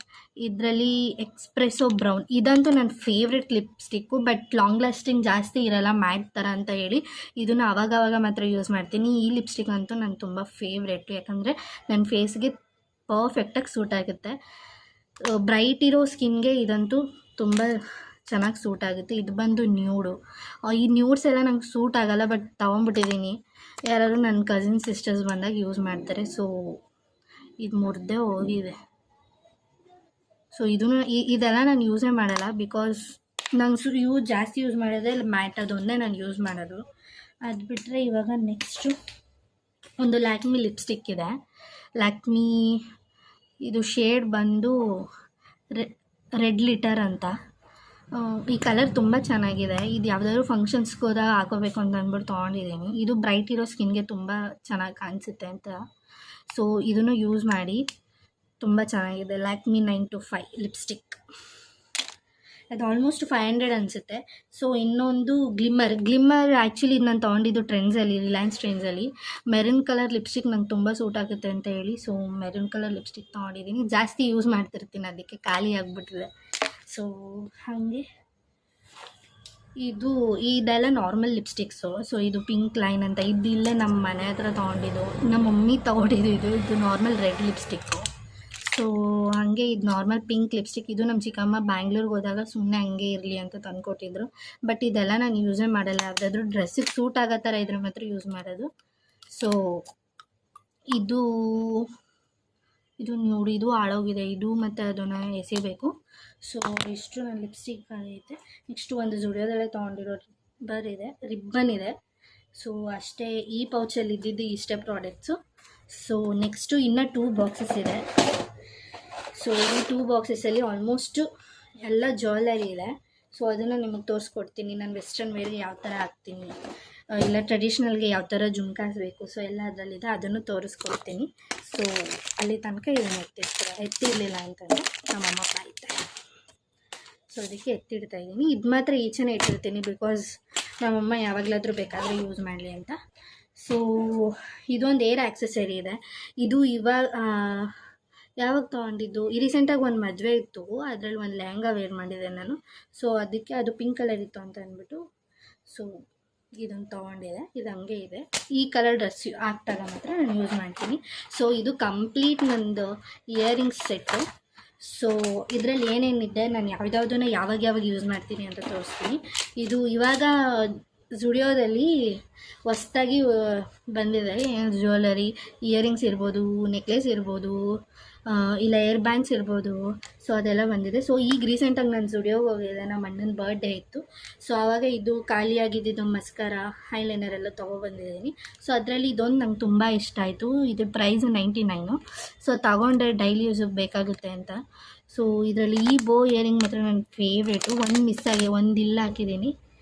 ಇದರಲ್ಲಿ ಎಕ್ಸ್ಪ್ರೆಸೋ ಬ್ರೌನ್, ಇದಂತೂ ನನ್ನ favourite lipstick, but long lasting ಜಾಸ್ತಿ ಇರಲ್ಲ, ಮ್ಯಾಟ್ ಥರ ಅಂತ ಹೇಳಿ ಇದನ್ನು ಆವಾಗವಾಗ ಮಾತ್ರ ಯೂಸ್ ಮಾಡ್ತೀನಿ. ಈ ಲಿಪ್ಸ್ಟಿಕ್ ಅಂತೂ ನಾನು ತುಂಬ ಫೇವ್ರೆಟ್ಟು, ಯಾಕಂದರೆ ನನ್ನ ಫೇಸ್ಗೆ ಪರ್ಫೆಕ್ಟಾಗಿ ಸೂಟ್ ಆಗುತ್ತೆ. ಬ್ರೈಟ್ ಇರೋ ಸ್ಕಿನ್ಗೆ ಇದಂತೂ ತುಂಬ ಚೆನ್ನಾಗಿ ಸೂಟ್ ಆಗುತ್ತೆ. ಇದು ಬಂದು ನ್ಯೂಡು. ಈ ನ್ಯೂಡ್ಸ್ ಎಲ್ಲ ನಂಗೆ ಸೂಟ್ ಆಗೋಲ್ಲ, ಬಟ್ ತೊಗೊಂಬಿಟ್ಟಿದ್ದೀನಿ. ಯಾರಾದರೂ ನನ್ನ ಕಸಿನ್ ಸಿಸ್ಟರ್ಸ್ ಬಂದಾಗ ಯೂಸ್ ಮಾಡ್ತಾರೆ. ಸೊ ಇದು ಮುರಿದೇ ಹೋಗಿದೆ. ಸೊ ಇದೆಲ್ಲ ನಾನು ಯೂಸೇ ಮಾಡಲ್ಲ, ಬಿಕಾಸ್ ನಂಗೆ ಜಾಸ್ತಿ ಯೂಸ್ ಮಾಡೋದೇ ಮ್ಯಾಟ್, ಅದೊಂದೇ ನಾನು ಯೂಸ್ ಮಾಡೋದು. ಅದು ಬಿಟ್ಟರೆ ಇವಾಗ ನೆಕ್ಸ್ಟು ಒಂದು ಲ್ಯಾಕ್ಮಿ ಲಿಪ್ಸ್ಟಿಕ್ ಇದೆ. ಲ್ಯಾಕ್ಮಿ ಇದು ಶೇಡ್ ಬಂದು ರೆಡ್ ಲಿಟರ್ ಅಂತ. ಈ ಕಲರ್ ತುಂಬ ಚೆನ್ನಾಗಿದೆ. ಇದು ಯಾವುದಾದ್ರೂ ಫಂಕ್ಷನ್ಸ್ಗೆ ಹೋದಾಗ ಹಾಕೋಬೇಕು ಅಂತ ಅಂದ್ಬಿಟ್ಟು ತೊಗೊಂಡಿದ್ದೀನಿ. ಇದು ಬ್ರೈಟ್ ಇರೋ ಸ್ಕಿನ್ಗೆ ತುಂಬ ಚೆನ್ನಾಗಿ ಕಾಣಿಸುತ್ತೆ ಅಂತ. ಸೊ ಇದನ್ನು ಯೂಸ್ ಮಾಡಿ, ತುಂಬ ಚೆನ್ನಾಗಿದೆ. ಲ್ಯಾಕ್ಮಿ 925 ಲಿಪ್ಸ್ಟಿಕ್, ಅದು ಆಲ್ಮೋಸ್ಟ್ 500 ಅನಿಸುತ್ತೆ. ಸೊ ಇನ್ನೊಂದು ಗ್ಲಿಮ್ಮರ್ ಆ್ಯಕ್ಚುಲಿ ಇದು ನಾನು ತೊಗೊಂಡಿದ್ದು ರಿಲಯನ್ಸ್ ಟ್ರೆಂಡ್ಸಲ್ಲಿ. ಮೆರೂನ್ ಕಲರ್ ಲಿಪ್ಸ್ಟಿಕ್ ನಂಗೆ ತುಂಬ ಸೂಟ್ ಆಗುತ್ತೆ ಅಂತ ಹೇಳಿ ಸೊ ಮೆರೂನ್ ಕಲರ್ ಲಿಪ್ಸ್ಟಿಕ್ ತೊಗೊಂಡಿದ್ದೀನಿ. ಜಾಸ್ತಿ ಯೂಸ್ ಮಾಡ್ತಿರ್ತೀನಿ, ಅದಕ್ಕೆ ಖಾಲಿ ಆಗಿಬಿಟ್ಟಿದೆ. ಸೊ ಹಾಗೆ ಇದೆಲ್ಲ ನಾರ್ಮಲ್ ಲಿಪ್ಸ್ಟಿಕ್ಸು. ಸೊ ಇದು ಪಿಂಕ್ ಲೈನ್ ಅಂತ, ಇದು ಇಲ್ಲೇ ನಮ್ಮ ಮನೆ ಹತ್ರ ತೊಗೊಂಡಿದ್ದು, ನಮ್ಮ ಮಮ್ಮಿ ತೊಗೊಂಡಿದ್ದು. ಇದು ನಾರ್ಮಲ್ ರೆಡ್ ಲಿಪ್ಸ್ಟಿಕ್ಕು. ಸೊ ಹಾಗೆ ಇದು ನಾರ್ಮಲ್ ಪಿಂಕ್ ಲಿಪ್ಸ್ಟಿಕ್. ಇದು ನಮ್ಮ ಚಿಕ್ಕಮ್ಮ ಬ್ಯಾಂಗ್ಳೂರ್ಗೆ ಹೋದಾಗ ಸುಮ್ಮನೆ ಹಂಗೆ ಇರಲಿ ಅಂತ ತಂದುಕೊಟ್ಟಿದ್ರು. ಬಟ್ ಇದೆಲ್ಲ ನಾನು ಯೂಸೇ ಮಾಡಲ್ಲ, ಯಾವುದಾದ್ರೂ ಡ್ರೆಸ್ಸಿಗೆ ಸೂಟ್ ಆಗೋ ಥರ ಇದ್ರೆ ಮಾತ್ರ ಯೂಸ್ ಮಾಡೋದು. ಸೊ ಇದು ನೋಡಿ, ಇದು ಹಾಳೋಗಿದೆ. ಇದು ಮತ್ತು ಅದನ್ನು ಎಸಿಬೇಕು. ಸೊ ಇಷ್ಟು ನನ್ನ ಲಿಪ್ಸ್ಟಿಕ್ ಆಗೈತೆ. ನೆಕ್ಸ್ಟು ಒಂದು ಜುಡಿಯೋದಲ್ಲೇ ತೊಗೊಂಡಿರೋ ರಿಬ್ಬನ್ ಇದೆ. ಸೊ ಅಷ್ಟೇ, ಈ ಪೌಚಲ್ಲಿ ಇದ್ದಿದ್ದು ಇಷ್ಟೇ ಪ್ರಾಡಕ್ಟ್ಸು. ಸೊ ನೆಕ್ಸ್ಟು ಇನ್ನೂ 2 ಬಾಕ್ಸಸ್ ಇದೆ. ಸೊ ಈ 2 ಬಾಕ್ಸಸ್ಸಲ್ಲಿ ಆಲ್ಮೋಸ್ಟು ಎಲ್ಲ ಜ್ಯುವೆಲ್ಲರಿ ಇದೆ. ಸೊ ಅದನ್ನು ನಿಮಗೆ ತೋರಿಸ್ಕೊಡ್ತೀನಿ. ನಾನು ವೆಸ್ಟರ್ನ್ ವೇರ್ಗೆ ಯಾವ ಥರ ಹಾಕ್ತೀನಿ, ಇಲ್ಲ ಟ್ರೆಡಿಷ್ನಲ್ಗೆ ಯಾವ ಥರ ಜುಮ್ಕಾಸ್ ಬೇಕು, ಸೊ ಎಲ್ಲ ಅದರಲ್ಲಿದೆ, ಅದನ್ನು ತೋರಿಸ್ಕೊಡ್ತೀನಿ. ಸೊ ಅಲ್ಲಿ ತನಕ ಇದನ್ನು ಎತ್ತಿರಲಿಲ್ಲ ಅಂತಂದರೆ ನಮ್ಮಮ್ಮ ಬಾಯ್ತಾರೆ. ಸೊ ಅದಕ್ಕೆ ಎತ್ತಿಡ್ತಾ ಇದ್ದೀನಿ. ಇದು ಮಾತ್ರ ಈಚೆನೇ ಇಟ್ಟಿರ್ತೀನಿ, ಬಿಕಾಸ್ ನಮ್ಮಮ್ಮ ಯಾವಾಗಲಾದರೂ ಬೇಕಾದರೆ ಯೂಸ್ ಮಾಡಲಿ ಅಂತ. ಸೊ ಇದೊಂದು ಏರ್ ಆಕ್ಸೆಸರಿ ಇದೆ. ಇದು ಯಾವಾಗ ತೊಗೊಂಡಿದ್ದು, ಈ ರೀಸೆಂಟಾಗಿ ಒಂದು ಮದುವೆ ಇತ್ತು, ಅದರಲ್ಲಿ ಒಂದು ಲೆಹಂಗಾ ವೇರ್ ಮಾಡಿದೆ ನಾನು. ಸೊ ಅದಕ್ಕೆ ಅದು ಪಿಂಕ್ ಕಲರ್ ಇತ್ತು ಅಂತ ಅಂದ್ಬಿಟ್ಟು ಸೊ ಇದನ್ನು ತೊಗೊಂಡಿದೆ. ಇದು ಹಂಗೆ ಇದೆ. ಈ ಕಲರ್ ಡ್ರೆಸ್ ಹಾಕ್ದಾಗ ಮಾತ್ರ ನಾನು ಯೂಸ್ ಮಾಡ್ತೀನಿ. ಸೊ ಇದು ಕಂಪ್ಲೀಟ್ ನಂದು ಇಯರಿಂಗ್ಸ್ ಸೆಟ್ಟು. ಸೊ ಇದರಲ್ಲಿ ಏನೇನಿದೆ, ನಾನು ಯಾವುದನ್ನು ಯಾವಾಗ ಯೂಸ್ ಮಾಡ್ತೀನಿ ಅಂತ ತೋರಿಸ್ತೀನಿ. ಇದು ಇವಾಗ ಜುಡಿಯೋದಲ್ಲಿ ಹೊಸ್ದಾಗಿ ಬಂದಿದೆ. ಜ್ಯುವೆಲರಿ, ಇಯರಿಂಗ್ಸ್ ಇರ್ಬೋದು, ನೆಕ್ಲೆಸ್ ಇರ್ಬೋದು, ಇಲ್ಲ ಏರ್ ಬ್ಯಾಂಡ್ಸ್ ಇರ್ಬೋದು. ಸೊ ಅದೆಲ್ಲ ಬಂದಿದೆ. ಸೊ ಈಗ ರೀಸೆಂಟಾಗಿ ನಾನು ಜುಡಿಯೋಗೆ ಹೋಗಿದ್ದೆ, ನಮ್ಮ ಅಣ್ಣನ ಬರ್ಡೇ ಇತ್ತು. ಸೊ ಆವಾಗ ಇದು ಖಾಲಿಯಾಗಿದ್ದು ಮಸ್ಕರ, ಐಲೈನರ್ ಎಲ್ಲ ತೊಗೊಬಂದಿದ್ದೀನಿ. ಸೊ ಅದರಲ್ಲಿ ಇದೊಂದು ನಂಗೆ ತುಂಬ ಇಷ್ಟ ಆಯಿತು. ಇದು ಪ್ರೈಸ್ 99. ಸೊ ತಗೊಂಡ್ರೆ ಡೈಲಿ ಯೂಸಿಗೆ ಬೇಕಾಗುತ್ತೆ ಅಂತ. ಸೊ ಇದರಲ್ಲಿ ಈ ಬೋ ಇಯರಿಂಗ್ ಮಾತ್ರ ನನ್ನ ಫೇವ್ರೇಟು. ಒಂದು ಮಿಸ್ ಆಗಿ ಒಂದಿಲ್ಲ ಹಾಕಿದ್ದೀನಿ.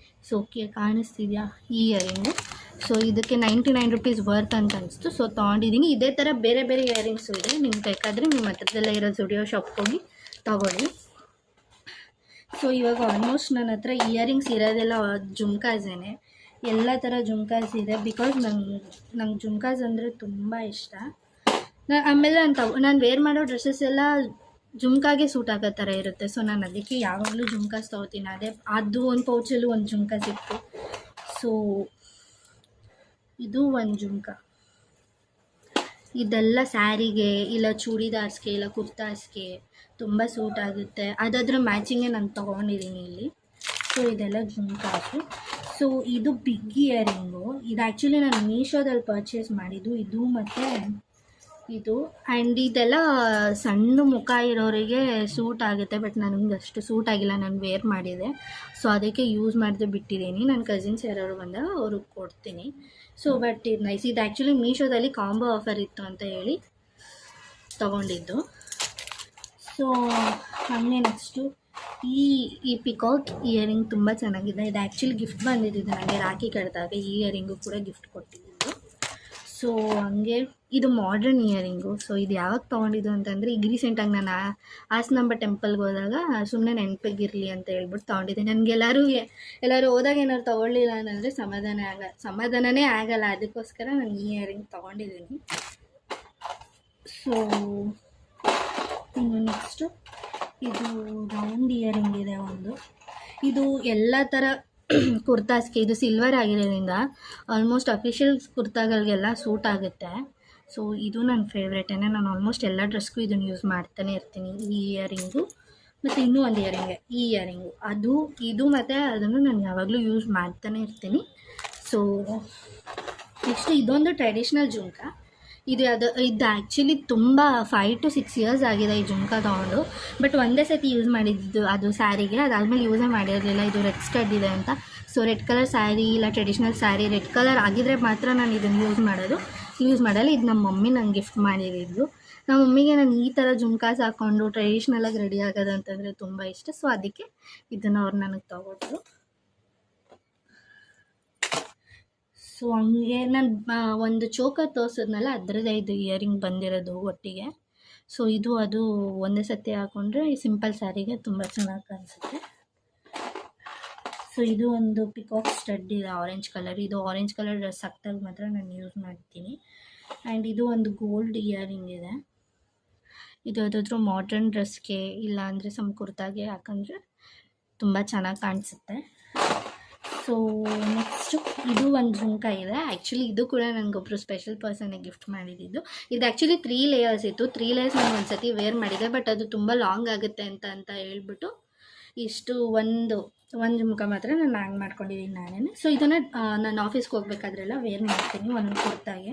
ಸೊ ಕಾಣಿಸ್ತಿದೆಯಾ ಈ ಇಯರಿಂಗು? ಸೊ ಇದಕ್ಕೆ 99 ರುಪೀಸ್ ವರ್ತ್ ಅಂತ ಅನಿಸ್ತು. ಸೊ ತೊಗೊಂಡಿದ್ದೀನಿ. ಇದೇ ಥರ ಬೇರೆ ಬೇರೆ ಇಯರಿಂಗ್ಸು ಇದೆ. ನಿಮ್ಗೆ ಬೇಕಾದರೆ ನಿಮ್ಮ ಹತ್ರದಲ್ಲೇ ಇರೋ ಜುಡಿಯೋ ಶಾಪ್ಗೆ ಹೋಗಿ ತೊಗೊಳ್ಳಿ. ಸೊ ಇವಾಗ ಆಲ್ಮೋಸ್ಟ್ ನನ್ನ ಹತ್ರ ಇಯರಿಂಗ್ಸ್ ಇರೋದೆಲ್ಲ ಜುಮ್ಕಾಸೇನೆ. ಎಲ್ಲ ಥರ ಜುಮ್ಕಾಸ್ ಇದೆ, ಬಿಕಾಸ್ ನಂಗೆ ಜುಮ್ಕಾಸ್ ಅಂದರೆ ತುಂಬ ಇಷ್ಟ. ಆಮೇಲೆ ನಾನು ವೇರ್ ಮಾಡೋ ಡ್ರೆಸ್ಸಸ್ ಎಲ್ಲ ಜುಮ್ಕಾಗೆ ಸೂಟ್ ಆಗೋ ಥರ ಇರುತ್ತೆ. ಸೊ ನಾನು ಅದಕ್ಕೆ ಯಾವಾಗಲೂ ಜುಮ್ಕಾಸ್ ತೊಗೋತೀನಿ. ಅದು ಒಂದು ಪೌಚಲ್ಲೂ ಒಂದು ಜುಮ್ಕಾ ಸಿಕ್ತು. ಸೊ ಇದು ಒಂದು ಜುಮ್ಕಾ. ಇದೆಲ್ಲ ಸ್ಯಾರಿಗೆ, ಇಲ್ಲ ಚೂಡಿದಾರ್ಸ್ಗೆ, ಇಲ್ಲ ಕುರ್ತಾಸ್ಗೆ ತುಂಬ ಸೂಟ್ ಆಗುತ್ತೆ. ಅದಾದ್ರ ಮ್ಯಾಚಿಂಗೇ ನಾನು ತೊಗೊಂಡಿದ್ದೀನಿ ಇಲ್ಲಿ. ಸೊ ಇದೆಲ್ಲ ಜುಮ್ಕಾಸು. ಸೊ ಇದು ಬಿಗ್ ಇಯರಿಂಗು. ಇದು ಆ್ಯಕ್ಚುಲಿ ನಾನು ಮೀಶೋದಲ್ಲಿ ಪರ್ಚೇಸ್ ಮಾಡಿದ್ದು. ಇದು ಮತ್ತು ಇದು ಆ್ಯಂಡ್ ಇದೆಲ್ಲ ಸಣ್ಣ ಮುಖ ಇರೋರಿಗೆ ಸೂಟ್ ಆಗುತ್ತೆ. ಬಟ್ ನನಗೆ ಅಷ್ಟು ಸೂಟ್ ಆಗಿಲ್ಲ, ನಾನು ವೇರ್ ಮಾಡಿದೆ. ಸೊ ಅದಕ್ಕೆ ಯೂಸ್ ಮಾಡದೆ ಬಿಟ್ಟಿದ್ದೀನಿ. ನನ್ನ ಕಸಿನ್ಸ್ ಯಾರು ಬಂದಾಗ ಅವ್ರಿಗೆ ಕೊಡ್ತೀನಿ. ಸೊ ಬಟ್ ಇದು ನೈಸ್. ಇದು ಆ್ಯಕ್ಚುಲಿ ಮೀಶೋದಲ್ಲಿ ಕಾಂಬೋ ಆಫರ್ ಇತ್ತು ಅಂತ ಹೇಳಿ ತೊಗೊಂಡಿದ್ದು. ಸೊ ಹಾಗೆ ನೆಕ್ಸ್ಟು ಈ ಪಿಕಾಕ್ ಇಯರಿಂಗ್ ತುಂಬ ಚೆನ್ನಾಗಿದೆ. ಇದು ಆ್ಯಕ್ಚುಲಿ ಗಿಫ್ಟ್ ಬಂದಿದ್ದು ನನಗೆ ರಾಖಿ ಕಟ್ಟಿದಾಗ. ಈ ಇಯರಿಂಗು ಕೂಡ ಗಿಫ್ಟ್ ಕೊಟ್ಟಿದ್ದು. ಸೊ ಹಂಗೆ ಇದು ಮಾಡ್ರನ್ ಇಯರಿಂಗು. ಸೊ ಇದು ಯಾವಾಗ ತೊಗೊಂಡಿದ್ದು ಅಂತಂದರೆ, ಈಗ ರೀಸೆಂಟಾಗಿ ನಾನು ಹಾಸನಾಂಬ ಟೆಂಪಲ್ಗೆ ಹೋದಾಗ ಸುಮ್ಮನೆ ನೆನಪಿಗಿರಲಿ ಅಂತ ಹೇಳ್ಬಿಟ್ಟು ತೊಗೊಂಡಿದ್ದೆ. ನನಗೆ ಎಲ್ಲರೂ ಹೋದಾಗ ಏನಾದ್ರು ತೊಗೊಳ್ಳಿಲ್ಲ ಅಂತಂದರೆ ಸಮಾಧಾನನೇ ಆಗಲ್ಲ. ಅದಕ್ಕೋಸ್ಕರ ನಾನು ಈ ಇಯರಿಂಗ್ ತೊಗೊಂಡಿದ್ದೀನಿ. ಸೊ ಇನ್ನು ನೆಕ್ಸ್ಟು ಇದು ರೌಂಡ್ ಇಯರಿಂಗ್ ಇದೆ ಒಂದು. ಇದು ಎಲ್ಲ ಥರ ಕುರ್ತಾಸ್ಗೆ, ಇದು ಸಿಲ್ವರ್ ಆಗಿರೋದ್ರಿಂದ ಆಲ್ಮೋಸ್ಟ್ ಅಫಿಷಿಯಲ್ ಕುರ್ತಾಗಳಿಗೆಲ್ಲ ಸೂಟ್ ಆಗುತ್ತೆ. ಸೊ ಇದು ನನ್ನ ಫೇವ್ರೇಟೇನೆ. ನಾನು ಆಲ್ಮೋಸ್ಟ್ ಎಲ್ಲ ಡ್ರೆಸ್ಗೂ ಇದನ್ನು ಯೂಸ್ ಮಾಡ್ತಾನೆ ಇರ್ತೀನಿ. ಈ ಇಯರಿಂಗು ಮತ್ತು ಇನ್ನೂ ಒಂದು ಈ ಇಯರಿಂಗು ಇದು ಮತ್ತು ಅದನ್ನು ನಾನು ಯಾವಾಗಲೂ ಯೂಸ್ ಮಾಡ್ತಾನೆ ಇರ್ತೀನಿ. ಸೊ ನೆಕ್ಸ್ಟ್ ಇದೊಂದು ಟ್ರೆಡಿಷ್ನಲ್ ಜುಮ್ಕಾ. ಇದು ಆ್ಯಕ್ಚುಲಿ ತುಂಬ 5 to 6 ಇಯರ್ಸ್ ಆಗಿದೆ ಈ ಜುಮ್ಕಾ ತೊಗೊಂಡು. ಬಟ್ ಒಂದೇ ಸತಿ ಯೂಸ್ ಮಾಡಿದ್ದು, ಅದು ಸ್ಯಾರಿಗೆ. ಅದಾದಮೇಲೆ ಯೂಸೇ ಮಾಡಿರಲಿಲ್ಲ. ಇದು ರೆಡ್ ಸ್ಟಡ್ ಇದೆ ಅಂತ. ಸೊ ರೆಡ್ ಕಲರ್ ಸ್ಯಾರಿ, ಇಲ್ಲ ಟ್ರೆಡಿಷ್ನಲ್ ಸ್ಯಾರಿ ರೆಡ್ ಕಲರ್ ಆಗಿದ್ರೆ ಮಾತ್ರ ನಾನು ಇದನ್ನು ಯೂಸ್ ಮಾಡಲ್ಲ. ಇದು ನಮ್ಮ ಮಮ್ಮಿ ನಂಗೆ ಗಿಫ್ಟ್ ಮಾಡಿದ್ದು. ನಮ್ಮ ಮಮ್ಮಿಗೆ ನಾನು ಈ ಥರ ಜುಮ್ಕಾಸ್ ಹಾಕ್ಕೊಂಡು ಟ್ರೆಡಿಷ್ನಲಾಗಿ ರೆಡಿ ಆಗೋದು ಅಂತಂದರೆ ತುಂಬ ಇಷ್ಟ. ಸೊ ಅದಕ್ಕೆ ಇದನ್ನು ಅವ್ರು ನನಗೆ ತೊಗೊಟ್ರು. ಸೊ ಹಂಗೆ ನಾನು ಒಂದು ಚೋಕರ್ ತೋರಿಸಿದ್ನಲ್ಲ, ಅದರದ್ದೇ ಇದು ಇಯರಿಂಗ್ ಬಂದಿರೋದು ಒಟ್ಟಿಗೆ. ಸೊ ಅದು ಒಂದೇ ಸತಿ ಹಾಕ್ಕೊಂಡ್ರೆ ಈ ಸಿಂಪಲ್ ಸ್ಯಾರಿಗೆ ತುಂಬ ಚೆನ್ನಾಗಿ ಕಾಣಿಸುತ್ತೆ. ಸೊ ಇದು ಒಂದು ಪಿಕಾಕ್ ಸ್ಟಡ್ ಇದೆ, ಆರೆಂಜ್ ಕಲರ್. ಇದು ಆರೆಂಜ್ ಕಲರ್ ಡ್ರೆಸ್ ಹಾಕ್ದಾಗ ಮಾತ್ರ ನಾನು ಯೂಸ್ ಮಾಡ್ತೀನಿ. ಆ್ಯಂಡ್ ಇದು ಒಂದು ಗೋಲ್ಡ್ ಇಯರಿಂಗ್ ಇದೆ. ಇದು ಯಾವುದಾದ್ರೂ ಮಾಡ್ರನ್ ಡ್ರೆಸ್ಗೆ, ಇಲ್ಲ ಅಂದರೆ ಸಮ್ ಕುರ್ತಾಗೆ ಹಾಕೊಂಡ್ರೆ ತುಂಬ ಚೆನ್ನಾಗಿ ಕಾಣಿಸುತ್ತೆ. ಸೊ ನೆಕ್ಸ್ಟು ಇದು ಒಂದು ಜುಮ್ಕ ಇದೆ. ಆ್ಯಕ್ಚುಲಿ ಇದು ಕೂಡ ನನಗೊಬ್ಬರು ಸ್ಪೆಷಲ್ ಪರ್ಸನಿಗೆ ಗಿಫ್ಟ್ ಮಾಡಿದ್ದು. ಇದು ಆ್ಯಕ್ಚುಲಿ 3 ಲೇಯರ್ಸ್ ಇತ್ತು. 3 ಲೇಯರ್ಸ್ ನಾನು ಒಂದು ಸತಿ ವೇರ್ ಮಾಡಿದೆ, ಬಟ್ ಅದು ತುಂಬ ಲಾಂಗ್ ಆಗುತ್ತೆ ಅಂತ ಹೇಳ್ಬಿಟ್ಟು ಇಷ್ಟು ಒಂದು ಜುಮ್ಕ ಮಾತ್ರ ನಾನು ಹ್ಯಾಂಗ್ ಮಾಡ್ಕೊಂಡಿದ್ದೀನಿ ನಾನೇ. ಸೊ ಇದನ್ನು ನಾನು ಆಫೀಸ್ಗೆ ಹೋಗ್ಬೇಕಾದ್ರೆಲ್ಲ ವೇರ್ ಮಾಡ್ತೀನಿ ಒಂದೊಂದು ಕುರ್ತಾಗೆ.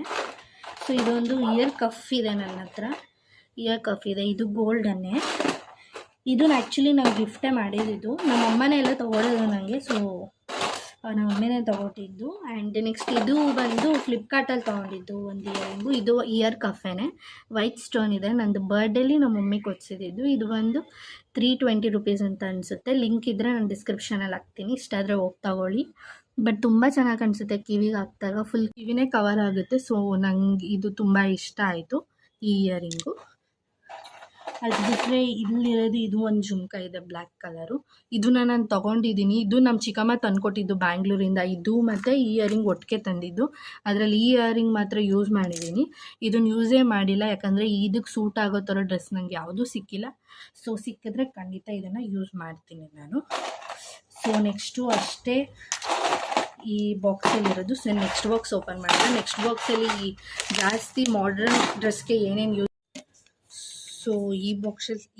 ಸೊ ಇದೊಂದು ಇಯರ್ ಕಫ್ ಇದೆ ನನ್ನ ಹತ್ರ, ಇಯರ್ ಕಫ್ ಇದೆ. ಇದು ಗೋಲ್ಡನ್ನೇ. ಇದನ್ನು ಆ್ಯಕ್ಚುಲಿ ನಾನು ಗಿಫ್ಟೇ ಮಾಡಿದ್ದು. ನಮ್ಮ ಅಮ್ಮನೇ ಎಲ್ಲ ತೊಗೊಳೋದು ನನಗೆ. ಸೊ ನಮ್ಮ ಅಮ್ಮನೇ ತೊಗೊಟ್ಟಿದ್ದು. ಆ್ಯಂಡ್ ನೆಕ್ಸ್ಟ್ ಇದು ಬಂದು ಫ್ಲಿಪ್ಕಾರ್ಟಲ್ಲಿ ತೊಗೊಂಡಿದ್ದು ಒಂದು ಇಯರಿಂಗು. ಇದು ಇಯರ್ ಕಫೇನೆ, ವೈಟ್ ಸ್ಟೋನ್ ಇದೆ. ನಂದು ಬರ್ಡೇಲಿ ನಮ್ಮ ಮಮ್ಮಿ ಕೊಡಿಸಿದ್ದು. ಇದು ಬಂದು 320 ರೂಪೀಸ್ ಅಂತ ಅನಿಸುತ್ತೆ. ಲಿಂಕ್ ಇದ್ದರೆ ನಾನು ಡಿಸ್ಕ್ರಿಪ್ಷನಲ್ಲಿ ಹಾಕ್ತೀನಿ, ಇಷ್ಟಾದರೆ ಹೋಗಿ ತಗೊಳ್ಳಿ. ಬಟ್ ತುಂಬ ಚೆನ್ನಾಗಿ ಕಾಣಿಸುತ್ತೆ ಕಿವಿಗೆ ಹಾಕ್ದಾಗ, ಫುಲ್ ಕಿವಿನೇ ಕವರ್ ಆಗುತ್ತೆ. ಸೊ ನಂಗೆ ಇದು ತುಂಬ ಇಷ್ಟ ಆಯಿತು ಈ ಇಯರಿಂಗು. ಅದು ಬಿಟ್ಟರೆ ಇಲ್ಲಿರೋದು ಇದು ಒಂದು ಜುಮ್ಕ ಇದೆ ಬ್ಲ್ಯಾಕ್ ಕಲರು. ಇದನ್ನ ನಾನು ತೊಗೊಂಡಿದ್ದೀನಿ. ಇದು ನಮ್ಮ ಚಿಕ್ಕಮ್ಮ ತಂದುಕೊಟ್ಟಿದ್ದು ಬ್ಯಾಂಗ್ಳೂರಿಂದ. ಇದು ಮತ್ತು ಈ ಇಯರಿಂಗ್ ಒಟ್ಟಿಗೆ ತಂದಿದ್ದು. ಅದರಲ್ಲಿ ಈ ಇಯರಿಂಗ್ ಮಾತ್ರ ಯೂಸ್ ಮಾಡಿದ್ದೀನಿ. ಇದನ್ನು ಯೂಸೇ ಮಾಡಿಲ್ಲ, ಯಾಕಂದರೆ ಇದಕ್ಕೆ ಸೂಟ್ ಆಗೋ ಥರ ಡ್ರೆಸ್ ನನಗೆ ಯಾವುದೂ ಸಿಕ್ಕಿಲ್ಲ. ಸೊ ಸಿಕ್ಕಿದ್ರೆ ಖಂಡಿತ ಇದನ್ನು ಯೂಸ್ ಮಾಡ್ತೀನಿ ನಾನು. ಸೊ ನೆಕ್ಸ್ಟು ಅಷ್ಟೇ ಈ ಬಾಕ್ಸಲ್ಲಿರೋದು. ಸೊ ನೆಕ್ಸ್ಟ್ ಬಾಕ್ಸ್ ಓಪನ್ ಮಾಡಿದೆ. ನೆಕ್ಸ್ಟ್ ಬಾಕ್ಸಲ್ಲಿ ಜಾಸ್ತಿ ಮಾಡ್ರನ್ ಡ್ರೆಸ್ಗೆ ಏನೇನು ಯೂಸ್. ಸೊ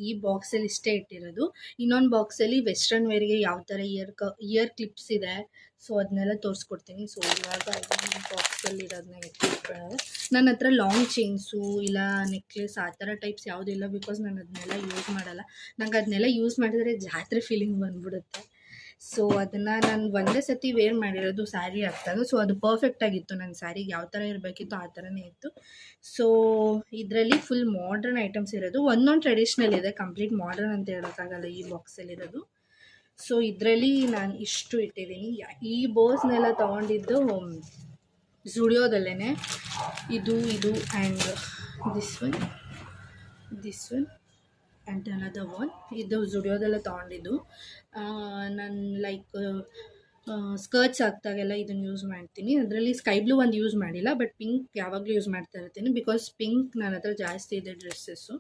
ಈ ಬಾಕ್ಸಲ್ಲಿ ಇಷ್ಟೇ ಇಟ್ಟಿರೋದು. ಇನ್ನೊಂದು ಬಾಕ್ಸಲ್ಲಿ ವೆಸ್ಟರ್ನ್ ವೇರ್ಗೆ ಯಾವ ಥರ ಇಯರ್ ಕ್ಲಿಪ್ಸ್ ಇದೆ, ಸೊ ಅದನ್ನೆಲ್ಲ ತೋರಿಸ್ಕೊಡ್ತೀನಿ. ಸೊ ಇವಾಗ ಈ ಬಾಕ್ಸಲ್ಲಿ ಇರೋದನ್ನ ಎತ್ತಿಟ್ಕೊಳ್ಳೋದು. ನನ್ನ ಹತ್ರ ಲಾಂಗ್ ಚೈನ್ಸು ಇಲ್ಲ ನೆಕ್ಲೆಸ್ ಆ ಥರ ಟೈಪ್ಸ್ ಯಾವುದಿಲ್ಲ, ಬಿಕಾಸ್ ನಾನು ಅದನ್ನೆಲ್ಲ ಯೂಸ್ ಮಾಡಲ್ಲ. ನಂಗೆ ಅದನ್ನೆಲ್ಲ ಯೂಸ್ ಮಾಡಿದ್ರೆ ಜಾತ್ರೆ ಫೀಲಿಂಗ್ ಬಂದ್ಬಿಡುತ್ತೆ. ಸೊ ಅದನ್ನು ನಾನು ಒಂದೇ ಸತಿ ವೇರ್ ಮಾಡಿರೋದು ಸ್ಯಾರಿ ಹಾಕ್ದಾಗ. ಸೊ ಅದು ಪರ್ಫೆಕ್ಟಾಗಿತ್ತು. ನನ್ನ ಸ್ಯಾರಿಗೆ ಯಾವ ಥರ ಇರಬೇಕಿತ್ತು ಆ ಥರನೇ ಇತ್ತು. ಸೊ ಇದರಲ್ಲಿ ಫುಲ್ ಮಾಡ್ರನ್ ಐಟಮ್ಸ್ ಇರೋದು. ಒಂದೊಂದು ಟ್ರೆಡಿಷ್ನಲ್ ಇದೆ, ಕಂಪ್ಲೀಟ್ ಮಾಡ್ರನ್ ಅಂತ ಹೇಳೋಕ್ಕಾಗಲ್ಲ ಈ ಬಾಕ್ಸಲ್ಲಿರೋದು. ಸೊ ಇದರಲ್ಲಿ ನಾನು ಇಷ್ಟು ಇಟ್ಟಿದ್ದೀನಿ. ಈ ಬೋಸ್ನೆಲ್ಲ ತೊಗೊಂಡಿದ್ದು ಝುಡಿಯೋದಲ್ಲೇ. ಇದು and this one and another one. ಇದು ಝುಡಿಯೋದೆಲ್ಲ ತೊಗೊಂಡಿದ್ದು. ನಾನು ಲೈಕ್ ಸ್ಕರ್ಟ್ಸ್ ಹಾಕ್ದಾಗೆಲ್ಲ ಇದನ್ನು ಯೂಸ್ ಮಾಡ್ತೀನಿ. ಅದರಲ್ಲಿ ಸ್ಕೈ ಬ್ಲೂ ಒಂದು ಯೂಸ್ ಮಾಡಿಲ್ಲ, ಬಟ್ ಪಿಂಕ್ ಯಾವಾಗಲೂ ಯೂಸ್ ಮಾಡ್ತಾ ಇರ್ತೀನಿ, ಬಿಕಾಸ್ ಪಿಂಕ್ ನನ್ನ ಹತ್ರ ಜಾಸ್ತಿ ಇದೆ ಡ್ರೆಸ್ಸಸ್ಸು.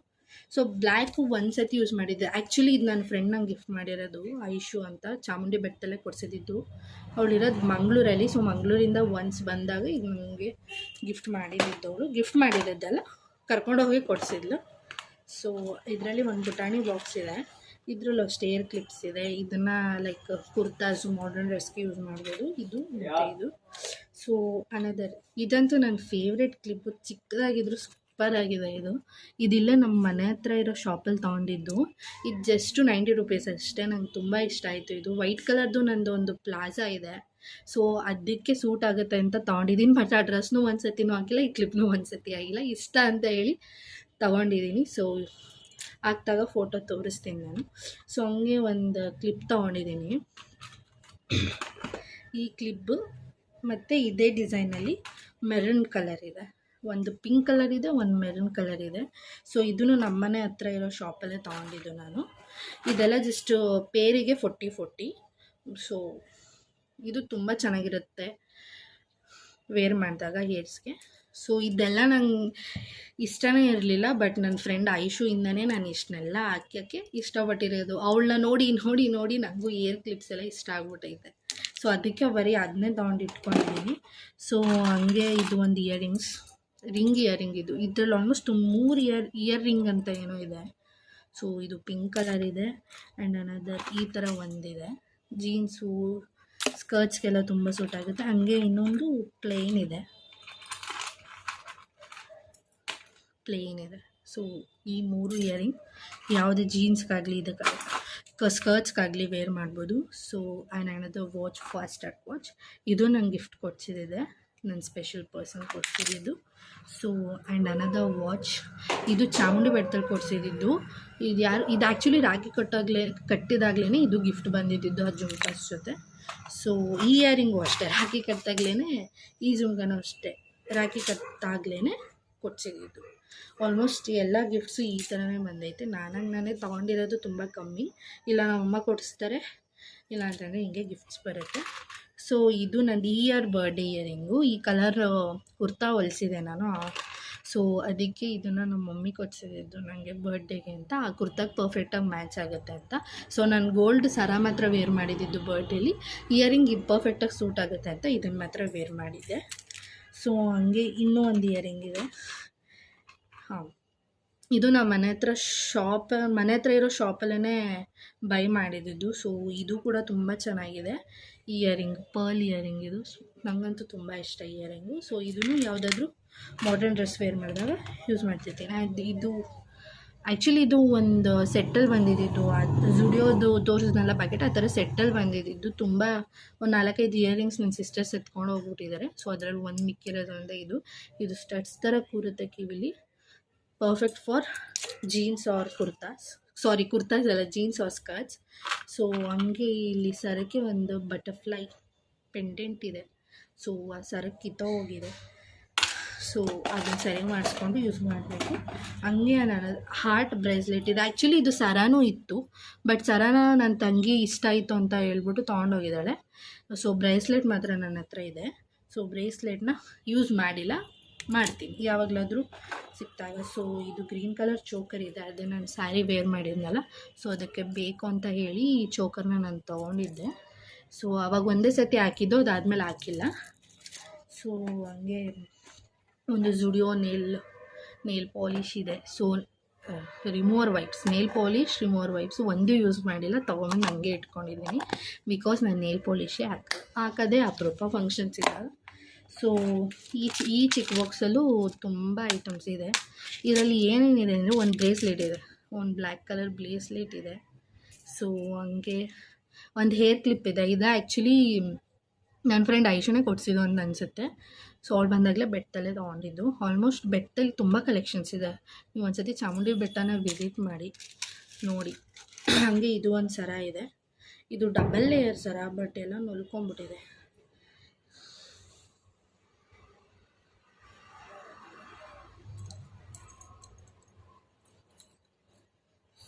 ಸೊ ಬ್ಲ್ಯಾಕು ಒಂದು ಸತಿ ಯೂಸ್ ಮಾಡಿದ್ದೆ. ಆ್ಯಕ್ಚುಲಿ ಇದು ನನ್ನ ಫ್ರೆಂಡ್ ನಂಗೆ ಗಿಫ್ಟ್ ಮಾಡಿರೋದು, ಐಶು ಅಂತ, ಚಾಮುಂಡಿ ಬೆಟ್ಟದಲ್ಲೇ ಕೊಡಿಸಿದ್ದು. ಅವಳಿರೋದು ಮಂಗಳೂರಲ್ಲಿ. ಸೊ ಮಂಗಳೂರಿಂದ ಒನ್ಸ್ ಬಂದಾಗ ಇದು ನನಗೆ ಗಿಫ್ಟ್ ಮಾಡಿದ್ದವಳು. ಗಿಫ್ಟ್ ಮಾಡಿರೋದ್ದಲ್ಲ, ಕರ್ಕೊಂಡೋಗಿ ಕೊಡಿಸಿದ್ಲು. ಸೊ ಇದರಲ್ಲಿ ಒಂದು ಪುಟಾಣಿ ಬಾಕ್ಸ್ ಇದೆ. ಇದರಲ್ಲೂ ಅಷ್ಟೇ ಏರ್ ಕ್ಲಿಪ್ಸ್ ಇದೆ. ಇದನ್ನು ಲೈಕ್ ಕುರ್ತಾಸು ಮಾಡರ್ನ್ ಡ್ರೆಸ್ಗೆ ಯೂಸ್ ಮಾಡ್ಬೋದು. ಇದು ಮತ್ತು ಇದು. ಸೊ ಅನದರ್ ಇದಂತೂ ನನ್ನ ಫೇವ್ರೆಟ್ ಕ್ಲಿಪ್ಪು. ಚಿಕ್ಕದಾಗಿದ್ರು ಸೂಪರ್ ಆಗಿದೆ ಇದು. ಇದಿಲ್ಲೇ ನಮ್ಮ ಮನೆ ಹತ್ರ ಇರೋ ಶಾಪಲ್ಲಿ ತೊಗೊಂಡಿದ್ದು. ಇದು ಜಸ್ಟು 90 ರೂಪೀಸ್ ಅಷ್ಟೇ. ನಂಗೆ ತುಂಬ ಇಷ್ಟ ಆಯಿತು ಇದು. ವೈಟ್ ಕಲರ್ದು ನಂದು ಒಂದು ಪ್ಲಾಜಾ ಇದೆ. ಸೊ ಅದಕ್ಕೆ ಸೂಟ್ ಆಗುತ್ತೆ ಅಂತ ತೊಗೊಂಡಿದ್ದೀನಿ. ಬಟ್ ಆ ಡ್ರೆಸ್ನೂ ಒಂದು ಸತಿನೂ ಹಾಕಿಲ್ಲ, ಈ ಕ್ಲಿಪ್ನೂ ಒಂದು ಸತಿ ಆಗಿಲ್ಲ. ಇಷ್ಟ ಅಂತ ಹೇಳಿ ತೊಗೊಂಡಿದ್ದೀನಿ. ಸೊ ಹಾಕ್ದಾಗ ಫೋಟೋ ತೋರಿಸ್ತೀನಿ ನಾನು. ಸೊ ಹಂಗೆ ಒಂದು ಕ್ಲಿಪ್ ತೊಗೊಂಡಿದ್ದೀನಿ. ಈ ಕ್ಲಿಪ್ಪು ಮತ್ತು ಇದೇ ಡಿಸೈನಲ್ಲಿ ಮೆರೂನ್ ಕಲರ್ ಇದೆ. ಒಂದು ಪಿಂಕ್ ಕಲರ್ ಇದೆ, ಒಂದು ಮೆರೂನ್ ಕಲರ್ ಇದೆ. ಸೊ ಇದನ್ನು ನಮ್ಮನೆ ಹತ್ರ ಇರೋ ಶಾಪಲ್ಲೇ ತೊಗೊಂಡಿದ್ದು ನಾನು. ಇದೆಲ್ಲ ಜಸ್ಟ್ ಪೇರಿಗೆ 40. ಸೊ ಇದು ತುಂಬ ಚೆನ್ನಾಗಿರುತ್ತೆ ವೇರ್ ಮಾಡಿದಾಗ ಹೇರ್ಸ್ಗೆ. ಸೊ ಇದೆಲ್ಲ ನಂಗೆ ಇಷ್ಟನೇ ಇರಲಿಲ್ಲ, ಬಟ್ ನನ್ನ ಫ್ರೆಂಡ್ ಐಶುಯಿಂದನೇ ನಾನು ಇಷ್ಟನ್ನೆಲ್ಲ ಹಾಕೋಕ್ಕೆ ಇಷ್ಟಪಟ್ಟಿರೋದು. ಅವಳನ್ನ ನೋಡಿ ನನಗೂ ಏರ್ ಕ್ಲಿಪ್ಸ್ ಎಲ್ಲ ಇಷ್ಟ ಆಗ್ಬಿಟ್ಟೈತೆ. ಸೊ ಅದಕ್ಕೆ ಬರೀ ಅದನ್ನೇ ತೊಗೊಂಡು ಇಟ್ಕೊಂಡಿದ್ದೀನಿ. ಸೊ ಹಂಗೆ ಇದು ಒಂದು ರಿಂಗ್ ಇಯರಿಂಗ್ ಇದು. ಇದರಲ್ಲಿ ಆಲ್ಮೋಸ್ಟ್ 3 ಇಯರ್ ರಿಂಗ್ ಅಂತ ಏನೋ ಇದೆ. ಸೊ ಇದು ಪಿಂಕ್ ಕಲರ್ ಇದೆ ಆ್ಯಂಡ್ ಅನದರ್ ಈ ಥರ ಒಂದಿದೆ. ಜೀನ್ಸು ಸ್ಕರ್ಟ್ಸ್ಗೆಲ್ಲ ತುಂಬ ಸೂಟ್ ಆಗುತ್ತೆ. ಹಾಗೆ ಇನ್ನೊಂದು ಪ್ಲೇನ್ ಇದೆ. ಸೊ ಈ 3 ಇಯರಿಂಗ್ ಯಾವುದೇ ಜೀನ್ಸ್ಗಾಗಲಿ ಇದಕ್ಕೆ ಸ್ಕರ್ಟ್ಸ್ಗಾಗಲಿ ವೇರ್ ಮಾಡ್ಬೋದು. So and another watch, Fastrack watch. ಇದು ನಂಗೆ ಗಿಫ್ಟ್ ಕೊಡಿಸಿದೆ, ನನ್ನ ಸ್ಪೆಷಲ್ ಪರ್ಸನ್ ಕೊಡಿಸಿದ್ದು. So and another watch. ಇದು ಚಾಮುಂಡಿ ಬೆಟ್ಟದಲ್ಲಿ ಕೊಡಿಸಿದ್ದು. ಇದು ಆ್ಯಕ್ಚುಲಿ ರಾಖಿ ಕಟ್ಟಿದಾಗಲೇ ಇದು ಗಿಫ್ಟ್ ಬಂದಿದ್ದು ಆ ಜುಮ್ಕಾಸ್ ಜೊತೆ. ಸೊ ಈ ಇಯರಿಂಗು ಅಷ್ಟೇ, ರಾಖಿ ಕಟ್ಟಿದಾಗಲೇ ಈ ಜುಮ್ಕಾನೂ ಅಷ್ಟೇ ರಾಖಿ ಕಟ್ಟಾಗಲೇ ಕೊಡಿಸಿದ್ದು. ಆಲ್ಮೋಸ್ಟ್ ಎಲ್ಲ ಗಿಫ್ಟ್ಸು ಈ ಥರನೇ ಬಂದೈತೆ. ನಾನೇ ತೊಗೊಂಡಿರೋದು ತುಂಬ ಕಮ್ಮಿ. ಇಲ್ಲ ನಮ್ಮಮ್ಮ ಕೊಡಿಸ್ತಾರೆ, ಇಲ್ಲ ಅಂತಂದರೆ ಹಿಂಗೆ ಗಿಫ್ಟ್ಸ್ ಬರುತ್ತೆ. ಸೊ ಇದು ನಂದು ಈ ಇಯರ್ ಬರ್ಡೇ ಇಯರಿಂಗು. ಈ ಕಲರ್ ಕುರ್ತಾ ಹೊಲಿಸಿದೆ ನಾನು. ಸೊ ಅದಕ್ಕೆ ಇದನ್ನು ನಮ್ಮ ಮಮ್ಮಿ ಕೊಡಿಸಿದ್ದು ನನಗೆ ಬರ್ಡೇಗೆ ಅಂತ. ಆ ಕುರ್ತಾಗೆ ಪರ್ಫೆಕ್ಟಾಗಿ ಮ್ಯಾಚ್ ಆಗುತ್ತೆ ಅಂತ. ಸೊ ನಾನು ಗೋಲ್ಡ್ ಸರ ಮಾತ್ರ ವೇರ್ ಮಾಡಿದ್ದು ಬರ್ಡೇಲಿ. ಇಯರಿಂಗ್ ಇದು ಪರ್ಫೆಕ್ಟಾಗಿ ಸೂಟ್ ಆಗುತ್ತೆ ಅಂತ ಇದನ್ನು ಮಾತ್ರ ವೇರ್ ಮಾಡಿದ್ದೆ. ಸೊ ಹಂಗೆ ಇನ್ನೂ ಒಂದು ಇಯರಿಂಗ್ ಇದೆ. ಹಾಂ, ಇದು ನಮ್ಮ ಮನೆ ಹತ್ರ ಇರೋ ಶಾಪಲ್ಲೇ ಬೈ ಮಾಡಿದ್ದು. ಸೊ ಇದು ಕೂಡ ತುಂಬ ಚೆನ್ನಾಗಿದೆ. ಇಯರಿಂಗ್ ಪರ್ಲ್ ಇಯರಿಂಗ್ ಇದು ನನಗಂತೂ ತುಂಬ ಇಷ್ಟ ಇಯರಿಂಗು. ಸೊ ಇದನ್ನು ಯಾವುದಾದ್ರೂ ಮಾಡರ್ನ್ ಡ್ರೆಸ್ ವೇರ್ ಮಾಡಿದಾಗ ಯೂಸ್ ಮಾಡ್ತಿರ್ತೀನಿ. ಇದು ಆ್ಯಕ್ಚುಲಿ ಇದು ಒಂದು ಸೆಟ್ಟಲ್ಲಿ ಬಂದಿದ್ದು, ಅದು ಜುಡಿಯೋದು ತೋರಿಸಿದ್ನಲ್ಲ ಪ್ಯಾಕೆಟ್, ಆ ಥರ ಸೆಟ್ಟಲ್ಲಿ ಬಂದಿದ್ದು. ತುಂಬ ಒಂದು 4-5 ಇಯರಿಂಗ್ಸ್ ನನ್ನ ಸಿಸ್ಟರ್ಸ್ ಎತ್ಕೊಂಡು ಹೋಗ್ಬಿಟ್ಟಿದ್ದಾರೆ. ಸೊ ಅದರಲ್ಲಿ ಒಂದು ಮಿಕ್ಕಿರೋದ್ರಿಂದ ಇದು ಸ್ಟಡ್ಸ್ ಥರ ಕೂರುತ್ತೆ ಕಿವಿಲಿ. Perfect for jeans or kurtas ಅಲ್ಲ, ಜೀನ್ಸ್ ಆರ್ ಸ್ಕರ್ಟ್ಸ್. ಸೊ ಹಂಗೆ ಇಲ್ಲಿ ಸರಕ್ಕೆ ಒಂದು ಬಟರ್ಫ್ಲೈ ಪೆಂಡೆಂಟ್ ಇದೆ. ಸೊ ಆ ಸರಕ್ಕೆ ಕಿತ್ತೋಗಿದೆ. ಸೊ ಅದನ್ನು ಸರಿ ಮಾಡಿಸ್ಕೊಂಡು ಯೂಸ್ ಮಾಡಬೇಕು. ಹಂಗೆ ನಾನು ಹಾರ್ಟ್ ಬ್ರೇಸ್ಲೆಟ್ ಇದೆ. ಆ್ಯಕ್ಚುಲಿ ಇದು ಸರಾನೂ ಇತ್ತು, ಬಟ್ ಸರಾನ ನನ್ನ ತಂಗಿ ಇಷ್ಟ ಆಯಿತು ಅಂತ ಹೇಳ್ಬಿಟ್ಟು ತೊಗೊಂಡೋಗಿದ್ದಾಳೆ. ಸೊ ಬ್ರೇಸ್ಲೆಟ್ ಮಾತ್ರ ನನ್ನ ಹತ್ರ ಇದೆ. ಸೊ ಬ್ರೇಸ್ಲೆಟ್ನ ಯೂಸ್ ಮಾಡಿಲ್ಲ, ಮಾಡ್ತೀನಿ ಯಾವಾಗಲಾದರೂ ಸಿಕ್ತಾಗ. ಸೊ ಇದು ಗ್ರೀನ್ ಕಲರ್ ಚೋಕರ್ ಇದೆ, ಅದೇ ನಾನು ಸ್ಯಾರಿ ವೇರ್ ಮಾಡಿದ್ನಲ್ಲ, ಸೊ ಅದಕ್ಕೆ ಬೇಕು ಅಂತ ಹೇಳಿ ಈ ಚೋಕರ್ನ ನಾನು ತೊಗೊಂಡಿದ್ದೆ. ಸೊ ಆವಾಗ ಒಂದೇ ಸತಿ ಹಾಕಿದ್ದು, ಅದಾದಮೇಲೆ ಹಾಕಿಲ್ಲ. ಸೊ ಹಂಗೆ ಒಂದು ಜುಡಿಯೋ ನೇಲ್ ಪಾಲಿಶ್ ಇದೆ. So remover wipes, nail polish remover wipes ಒಂದು ಯೂಸ್ ಮಾಡಿಲ್ಲ, ತೊಗೊಂಡು ನನಗೆ ಇಟ್ಕೊಂಡಿದ್ದೀನಿ. ಬಿಕಾಸ್ ನಾನು ನೇಲ್ ಪಾಲಿಶೇ ಹಾಕೋದೇ ಅಪರೂಪ ಫಂಕ್ಷನ್ಸ್ ಇದ್ದಾಗ. ಸೊ ಈ ಚಿಕ್ಕ ಬಾಕ್ಸಲ್ಲೂ ತುಂಬ ಐಟಮ್ಸ್ ಇದೆ. ಇದರಲ್ಲಿ ಏನೇನಿದೆ ಅಂದರೆ ಒಂದು ಬ್ರೇಸ್ಲೆಟ್ ಇದೆ, ಒಂದು ಬ್ಲ್ಯಾಕ್ ಕಲರ್ ಬ್ರೇಸ್ಲೆಟ್ ಇದೆ. ಸೊ ಹಂಗೆ ಒಂದು ಹೇರ್ ಕ್ಲಿಪ್ ಇದೆ. ಇದು ಆ್ಯಕ್ಚುಲಿ ನನ್ನ ಫ್ರೆಂಡ್ ಐಶುನೇ ಕೊಡಿಸಿದ್ದು ಅಂತ ಅನಿಸುತ್ತೆ. ಸೊ ಅವಳು ಬಂದಾಗಲೇ ಬೆಟ್ಟದಲ್ಲೇ ತೊಗೊಂಡಿದ್ದು. ಆಲ್ಮೋಸ್ಟ್ ಬೆಟ್ಟದಲ್ಲಿ ತುಂಬ ಕಲೆಕ್ಷನ್ಸ್ ಇದೆ. ನೀವು ಒಂದ್ಸತಿ ಚಾಮುಂಡಿ ಬೆಟ್ಟನ ವಿಸಿಟ್ ಮಾಡಿ ನೋಡಿ. ಹಾಗೆ ಇದು ಒಂದು ಸರ ಇದೆ. ಇದು ಡಬಲ್ ಲೇಯರ್ ಸರ, ಬಟ್ ಎಲ್ಲ ನೊಲ್ಕೊಂಬಿಟ್ಟಿದೆ.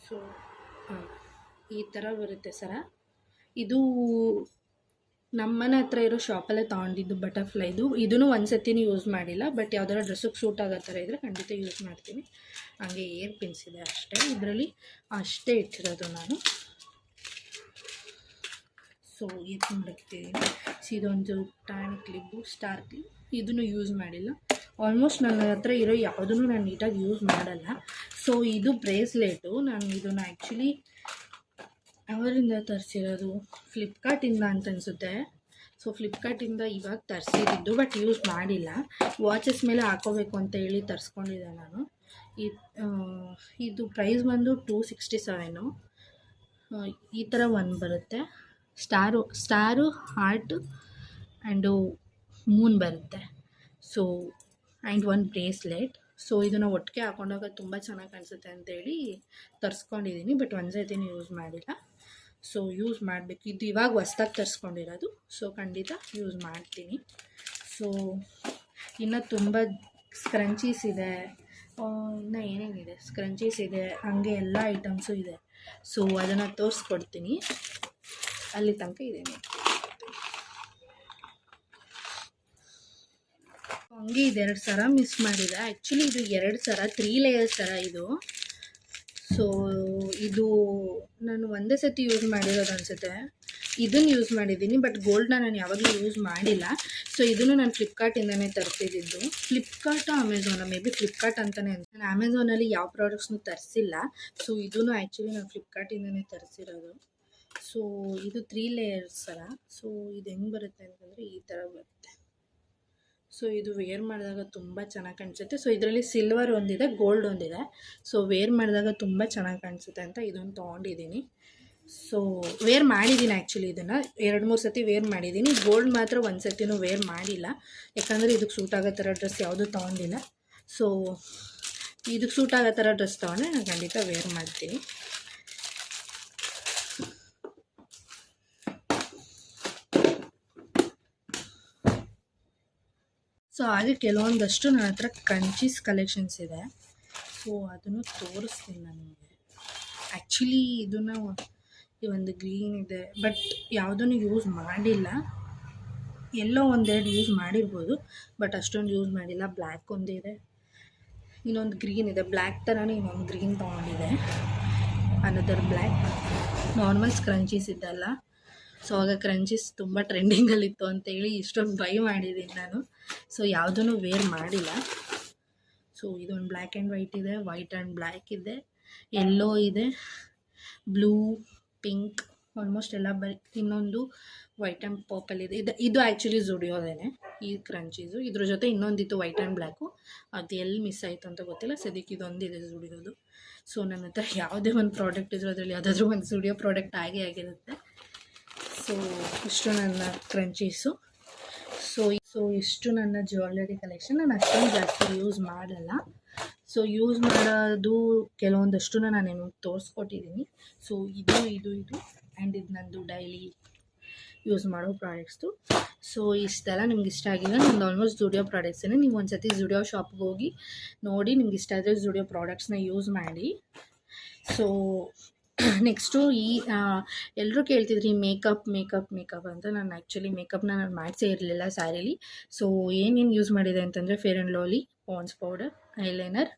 ಸೊ ಈ ಥರ ಬರುತ್ತೆ ಸರ. ಇದು ನಮ್ಮನೆ ಹತ್ರ ಇರೋ ಶಾಪಲ್ಲೇ ತೊಗೊಂಡಿದ್ದು ಬಟರ್ಫ್ಲೈದು. ಇದೂ ಒಂದು ಸತಿನೂ ಯೂಸ್ ಮಾಡಿಲ್ಲ, ಬಟ್ ಯಾವ್ದಾರ ಡ್ರೆಸ್ಸಿಗೆ ಸೂಟ್ ಆಗೋ ಥರ ಇದ್ದರೆ ಖಂಡಿತ ಯೂಸ್ ಮಾಡ್ತೀನಿ. ಹಾಗೆ ಏರ್ ಪಿನ್ಸ್ ಇದೆ ಅಷ್ಟೇ, ಇದರಲ್ಲಿ ಅಷ್ಟೇ ಇಟ್ಟಿರೋದು ನಾನು. ಸೊ ಇದು ಮಡಗ್ತಿದ್ದೀನಿ. ಇದೊಂದು ಟಾಣಿ ಕ್ಲಿಪ್ಪು, ಸ್ಟಾರ್ ಕ್ಲಿಪ್, ಇದನ್ನು ಯೂಸ್ ಮಾಡಿಲ್ಲ. ಆಲ್ಮೋಸ್ಟ್ ನನ್ನ ಹತ್ರ ಇರೋ ಯಾವುದೂ ನಾನು ನೀಟಾಗಿ ಯೂಸ್ ಮಾಡಲ್ಲ. ಸೊ ಇದು ಬ್ರೇಸ್ಲೆಟು. ನಾನು ಇದನ್ನು ಆ್ಯಕ್ಚುಲಿ ಅವರಿಂದ ತರಿಸಿರೋದು ಫ್ಲಿಪ್ಕಾರ್ಟಿಂದ ಅಂತ ಅನಿಸುತ್ತೆ. ಸೊ ಫ್ಲಿಪ್ಕಾರ್ಟಿಂದ ಇವಾಗ ತರಿಸಿದ್ದು, ಬಟ್ ಯೂಸ್ ಮಾಡಿಲ್ಲ. ವಾಚಸ್ ಮೇಲೆ ಹಾಕೋಬೇಕು ಅಂತ ಹೇಳಿ ತರಿಸ್ಕೊಂಡಿದ್ದೆ ನಾನು. ಇದು ಪ್ರೈಸ್ ಬಂದು 267. ಈ ಥರ ಒಂದು ಬರುತ್ತೆ. ಸ್ಟಾರು ಹಾರ್ಟ್ ಆ್ಯಂಡು ಮೂನ್ ಬರುತ್ತೆ. ಸೊ ಆ್ಯಂಡ್ ಒಂದು ಬ್ರೇಸ್ಲೆಟ್. ಸೊ ಇದನ್ನು ಒಟ್ಟಿಗೆ ಹಾಕೊಂಡಾಗ ತುಂಬ ಚೆನ್ನಾಗಿ ಕಾಣಿಸುತ್ತೆ ಅಂತೇಳಿ ತರಿಸ್ಕೊಂಡಿದ್ದೀನಿ, ಬಟ್ ಒಂದು ಸತಿನೂ ಯೂಸ್ ಮಾಡಿಲ್ಲ. ಸೊ ಯೂಸ್ ಮಾಡಬೇಕು. ಇದು ಇವಾಗ ಹೊಸ್ದಾಗಿ ತರಿಸ್ಕೊಂಡಿರೋದು. ಸೊ ಖಂಡಿತ ಯೂಸ್ ಮಾಡ್ತೀನಿ. ಸೊ ಇನ್ನು ತುಂಬ ಸ್ಕ್ರಂಚೀಸ್ ಇದೆ, ಇನ್ನು ಏನೇನಿದೆ, ಸ್ಕ್ರಂಚೀಸ್ ಇದೆ, ಹಾಗೆ ಎಲ್ಲ ಐಟಮ್ಸು ಇದೆ. ಸೊ ಅದನ್ನು ತೋರಿಸ್ಕೊಡ್ತೀನಿ. ಅಲ್ಲಿ ತನಕ ಇದೆ. ಹಂಗೆ ಇದೆರಡು ಸರ ಮಿಸ್ ಮಾಡಿದೆ. ಆ್ಯಕ್ಚುಲಿ ಇದು 2 ಸರ, 3 ಲೇಯರ್ ಸರ ಇದು. ಸೊ ಇದು ನಾನು ಒಂದೇ ಸತಿ ಯೂಸ್ ಮಾಡಿರೋದು ಅನಿಸುತ್ತೆ. ಇದನ್ನು ಯೂಸ್ ಮಾಡಿದ್ದೀನಿ, ಬಟ್ ಗೋಲ್ಡ್ನ ನಾನು ಯಾವಾಗಲೂ ಯೂಸ್ ಮಾಡಿಲ್ಲ. ಸೊ ಇದನ್ನು ನಾನು ಫ್ಲಿಪ್ಕಾರ್ಟಿಂದನೇ ತರಿಸಿದ್ದು. Flipkart Amazon, may be Flipkart ಅಂತಲೇ ಅನ್ಸುತ್ತೆ. ನಾನು ಅಮೆಝಾನಲ್ಲಿ ಯಾವ ಪ್ರಾಡಕ್ಟ್ಸ್ನೂ ತರಿಸಿಲ್ಲ. ಸೊ ಇದೂ ಆ್ಯಕ್ಚುಲಿ ನಾನು ಫ್ಲಿಪ್ಕಾರ್ಟಿಂದನೇ ತರಿಸಿರೋದು. ಸೊ ಇದು 3 ಲೇಯರ್ಸ್ ಸರ. ಸೊ ಇದು ಹೆಂಗೆ ಬರುತ್ತೆ ಅಂತಂದರೆ ಈ ಥರ ಬರುತ್ತೆ. ಸೊ ಇದು ವೇರ್ ಮಾಡಿದಾಗ ತುಂಬ ಚೆನ್ನಾಗಿ ಕಾಣಿಸುತ್ತೆ. ಸೊ ಇದರಲ್ಲಿ ಸಿಲ್ವರ್ ಒಂದಿದೆ, ಗೋಲ್ಡ್ ಒಂದಿದೆ. ಸೊ ವೇರ್ ಮಾಡಿದಾಗ ತುಂಬ ಚೆನ್ನಾಗಿ ಕಾಣಿಸುತ್ತೆ ಅಂತ ಇದನ್ನು ತೊಗೊಂಡಿದ್ದೀನಿ. ಸೊ ವೇರ್ ಮಾಡಿದ್ದೀನಿ ಆ್ಯಕ್ಚುಲಿ. ಇದನ್ನು 2-3 ಸತಿ ವೇರ್ ಮಾಡಿದ್ದೀನಿ. ಗೋಲ್ಡ್ ಮಾತ್ರ ಒಂದು ಸತಿನೂ ವೇರ್ ಮಾಡಿಲ್ಲ, ಯಾಕಂದರೆ ಇದಕ್ಕೆ ಸೂಟ್ ಆಗೋ ಥರ ಡ್ರೆಸ್ ಯಾವುದೂ ತೊಗೊಂಡಿಲ್ಲ. ಸೊ ಇದಕ್ಕೆ ಸೂಟ್ ಆಗೋ ಥರ ಡ್ರೆಸ್ ತೊಗೊಂಡ್ರೆ ನಾನು ಖಂಡಿತ ವೇರ್ ಮಾಡ್ತೀನಿ. ಸೊ ಹಾಗೆ ಕೆಲವೊಂದಷ್ಟು ನನ್ನ ಹತ್ರ ಕ್ರಂಚೀಸ್ ಕಲೆಕ್ಷನ್ಸ್ ಇದೆ. ಸೊ ಅದನ್ನು ತೋರಿಸ್ತೀನಿ ನನಗೆ. ಆ್ಯಕ್ಚುಲಿ ಇದನ್ನು ಒಂದು ಗ್ರೀನ್ ಇದೆ, ಬಟ್ ಯಾವುದನ್ನು ಯೂಸ್ ಮಾಡಿಲ್ಲ. ಎಲ್ಲೋ ಒಂದೆರಡು ಯೂಸ್ ಮಾಡಿರ್ಬೋದು, ಬಟ್ ಅಷ್ಟೊಂದು ಯೂಸ್ ಮಾಡಿಲ್ಲ. ಬ್ಲ್ಯಾಕ್ ಒಂದಿದೆ, ಇನ್ನೊಂದು ಗ್ರೀನ್ ಇದೆ, ಬ್ಲ್ಯಾಕ್ ಥರನೇ ಇನ್ನೊಂದು ಗ್ರೀನ್ ತೊಗೊಂಡಿದೆ, ಅನದರ್ ಬ್ಲ್ಯಾಕ್. ನಾರ್ಮಲ್ ಸ್ಕ್ರಂಚೀಸ್ ಇದ್ದಲ್ಲ, ಸೊ ಆಗ ಕ್ರಂಚೀಸ್ ತುಂಬ ಟ್ರೆಂಡಿಂಗಲ್ಲಿತ್ತು ಅಂತೇಳಿ ಇಷ್ಟೊಂದು ಬೈ ಮಾಡಿದ್ದೀನಿ ನಾನು. ಸೊ ಯಾವುದೂ ವೇರ್ ಮಾಡಿಲ್ಲ. ಸೊ ಇದೊಂದು ಬ್ಲ್ಯಾಕ್ ಆ್ಯಂಡ್ ವೈಟ್ ಇದೆ, ವೈಟ್ ಆ್ಯಂಡ್ ಬ್ಲ್ಯಾಕ್ ಇದೆ, ಯೆಲ್ಲೋ ಇದೆ, ಬ್ಲೂ, ಪಿಂಕ್, ಆಲ್ಮೋಸ್ಟ್ ಎಲ್ಲ ಬರೀ. ಇನ್ನೊಂದು ವೈಟ್ ಆ್ಯಂಡ್ ಪರ್ಪಲ್ ಇದೆ. ಇದು ಆ್ಯಕ್ಚುಲಿ ಜುಡಿಯೋದೇನೆ ಈ ಕ್ರಂಚೀಸು. ಇದ್ರ ಜೊತೆ ಇನ್ನೊಂದಿತ್ತು ವೈಟ್ ಆ್ಯಂಡ್ ಬ್ಲ್ಯಾಕು, ಅದು ಎಲ್ಲಿ ಮಿಸ್ ಆಯಿತು ಅಂತ ಗೊತ್ತಿಲ್ಲ. ಸದ್ಯಕ್ಕೆ ಇದೊಂದಿದೆ ಜುಡಿಯೋದು. ಸೊ ನನ್ನ ಹತ್ರ ಯಾವುದೇ ಒಂದು ಪ್ರಾಡಕ್ಟ್ ಇದ್ರೂ ಅದರಲ್ಲಿ ಯಾವುದಾದ್ರೂ ಒಂದು ಜುಡಿಯೋ ಪ್ರಾಡಕ್ಟ್ ಆಗಿರುತ್ತೆ. ಸೊ ಇಷ್ಟು ನನ್ನ ಕ್ರಂಚೀಸು. ಸೊ ಇಷ್ಟು ನನ್ನ ಜ್ಯುವೆಲ್ಲರಿ ಕಲೆಕ್ಷನ್. ನಾನು ಅಷ್ಟೊಂದು ಜಾಸ್ತಿ ಯೂಸ್ ಮಾಡಲ್ಲ. ಸೊ ಯೂಸ್ ಮಾಡೋದು ಕೆಲವೊಂದಷ್ಟು ನಾನು ನಿಮಗೆ ತೋರಿಸ್ಕೊಟ್ಟಿದ್ದೀನಿ. ಸೊ ಇದು ಆ್ಯಂಡ್ ಇದು ನಂದು ಡೈಲಿ ಯೂಸ್ ಮಾಡೋ ಪ್ರಾಡಕ್ಟ್ಸ್ದು. ಸೊ ಇಷ್ಟೆಲ್ಲ ನಿಮ್ಗೆ ಇಷ್ಟ ಆಗಿಲ್ಲ. ನಂದು ಆಲ್ಮೋಸ್ಟ್ ಜುಡಿಯೋ ಪ್ರಾಡಕ್ಟ್ಸೇ. ನೀವು ಒಂದು ಸತಿ ಜುಡಿಯೋ ಶಾಪ್ಗೆ ಹೋಗಿ ನೋಡಿ, ನಿಮ್ಗೆ ಇಷ್ಟ ಆದರೆ ಜುಡಿಯೋ ಪ್ರಾಡಕ್ಟ್ಸ್ನ ಯೂಸ್ ಮಾಡಿ. ಸೊ ನೆಕ್ಸ್ಟು ಎಲ್ಲರೂ ಕೇಳ್ತಿದ್ರಿ ಮೇಕಪ್ ಅಂತ. ನಾನು ಆ್ಯಕ್ಚುಲಿ ಮೇಕಪ್ನ ನಾನು ಮಾಡಿಸೇ ಇರಲಿಲ್ಲ ಸ್ಯಾರಿಲಿ. ಸೊ ಏನೇನು ಯೂಸ್ ಮಾಡಿದೆ ಅಂತಂದರೆ fair and lovely, Pond's powder, eyeliner,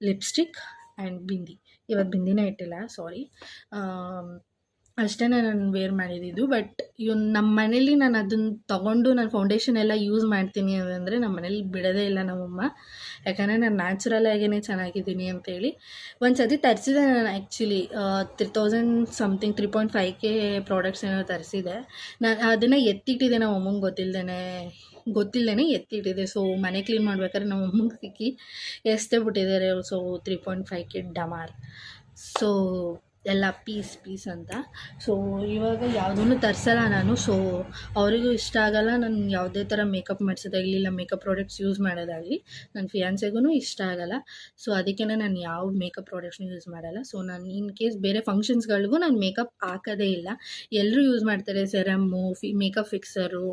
lipstick and bindi. ಇವತ್ತು ಬಿಂದಿನೇ ಇಟ್ಟಿಲ್ಲ, ಸಾರಿ. ಅಷ್ಟೇ ನಾನು ವೇರ್ ಮಾಡಿದ್ದು. ಬಟ್ ನಮ್ಮ ಮನೇಲಿ ನಾನು ಅದನ್ನು ತೊಗೊಂಡು ನಾನು ಫೌಂಡೇಶನ್ ಎಲ್ಲ ಯೂಸ್ ಮಾಡ್ತೀನಿ ಅಂದರೆ ನಮ್ಮ ಮನೇಲಿ ಬಿಡೋದೇ ಇಲ್ಲ ನಮ್ಮಮ್ಮ. ಯಾಕಂದರೆ ನಾನು ನ್ಯಾಚುರಲ್ ಆಗೇ ಚೆನ್ನಾಗಿದ್ದೀನಿ ಅಂತೇಳಿ. ಒಂದು ಸತಿ ತರಿಸಿದೆ ನಾನು ಆ್ಯಕ್ಚುಲಿ 3000 ಸಮಥಿಂಗ್ 3.5K ಪ್ರಾಡಕ್ಟ್ಸ್ ಏನೋ ತರಿಸಿದೆ. ನಾನು ಅದನ್ನು ಎತ್ತಿಟ್ಟಿದ್ದೆ, ನಮ್ಮ ಅಮ್ಮಂಗೆ ಗೊತ್ತಿಲ್ಲದೇ ಎತ್ತಿಟ್ಟಿದೆ. ಸೊ ಮನೆ ಕ್ಲೀನ್ ಮಾಡ್ಬೇಕಾದ್ರೆ ನಮ್ಮ ಅಮ್ಮಂಗೆ ಸಿಕ್ಕಿ ಎಷ್ಟೇ ಬಿಟ್ಟಿದ್ದಾರೆ. So 3.5K ಡಮಾರ್. ಸೊ ಎಲ್ಲ ಪೀಸ್ ಅಂತ. ಸೊ ಇವಾಗ ಯಾವುದೂ ತರಿಸಲ್ಲ ನಾನು. ಸೊ ಅವರಿಗೂ ಇಷ್ಟ ಆಗಲ್ಲ ನಾನು ಯಾವುದೇ ಥರ ಮೇಕಪ್ ಮಾಡಿಸೋದಾಗಲಿ ಇಲ್ಲ ಮೇಕಪ್ ಪ್ರಾಡಕ್ಟ್ಸ್ ಯೂಸ್ ಮಾಡೋದಾಗಲಿ. ನನ್ನ ಫಿಯಾನ್ಸೆಗೂ ಇಷ್ಟ ಆಗಲ್ಲ. ಸೊ ಅದಕ್ಕೆ ನಾನು ಯಾವ ಮೇಕಪ್ ಪ್ರಾಡಕ್ಟ್ಸ್ನೂ ಯೂಸ್ ಮಾಡಲ್ಲ. ಸೊ ನಾನು ಇನ್ ಕೇಸ್ ಬೇರೆ ಫಂಕ್ಷನ್ಸ್ಗಳಿಗೂ ನಾನು ಮೇಕಪ್ ಹಾಕೋದೇ ಇಲ್ಲ. ಎಲ್ಲರೂ ಯೂಸ್ ಮಾಡ್ತಾರೆ, ಸೆರಮ್ಮು, ಮೇಕಪ್ ಫಿಕ್ಸರು,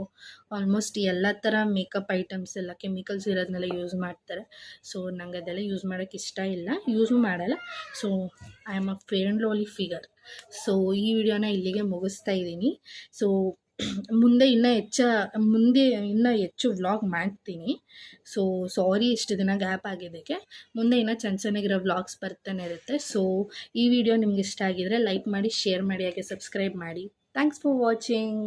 ಆಲ್ಮೋಸ್ಟ್ ಎಲ್ಲ ಥರ ಮೇಕಪ್ ಐಟಮ್ಸ್ ಎಲ್ಲ ಕೆಮಿಕಲ್ಸ್ ಇರೋದನ್ನೆಲ್ಲ ಯೂಸ್ ಮಾಡ್ತಾರೆ. ಸೊ ನಂಗೆ ಅದೆಲ್ಲ ಯೂಸ್ ಮಾಡೋಕ್ಕೆ ಇಷ್ಟ ಇಲ್ಲ, ಯೂಸು ಮಾಡಲ್ಲ. So I am a fair and lovely figure. So ಈ ವಿಡಿಯೋನ ಇಲ್ಲಿಗೆ ಮುಗಿಸ್ತಾ ಇದ್ದೀನಿ. ಸೊ ಮುಂದೆ ಇನ್ನೂ ಹೆಚ್ಚು ವ್ಲಾಗ್ ಮಾಡ್ತೀನಿ. ಸೊ ಸಾರಿ ಇಷ್ಟು ದಿನ ಗ್ಯಾಪ್ ಆಗಿದ್ದಕ್ಕೆ. ಮುಂದೆ ಇನ್ನೂ ಚೆನ್ನಾಗಿರೋ ವ್ಲಾಗ್ಸ್ ಬರ್ತಾನೆ ಇರುತ್ತೆ. ಸೊ ಈ ವಿಡಿಯೋ ನಿಮ್ಗೆ ಇಷ್ಟ ಆಗಿದರೆ ಲೈಕ್ ಮಾಡಿ, ಶೇರ್ ಮಾಡಿ, ಹಾಗೆ ಸಬ್ಸ್ಕ್ರೈಬ್ ಮಾಡಿ. Thanks for watching.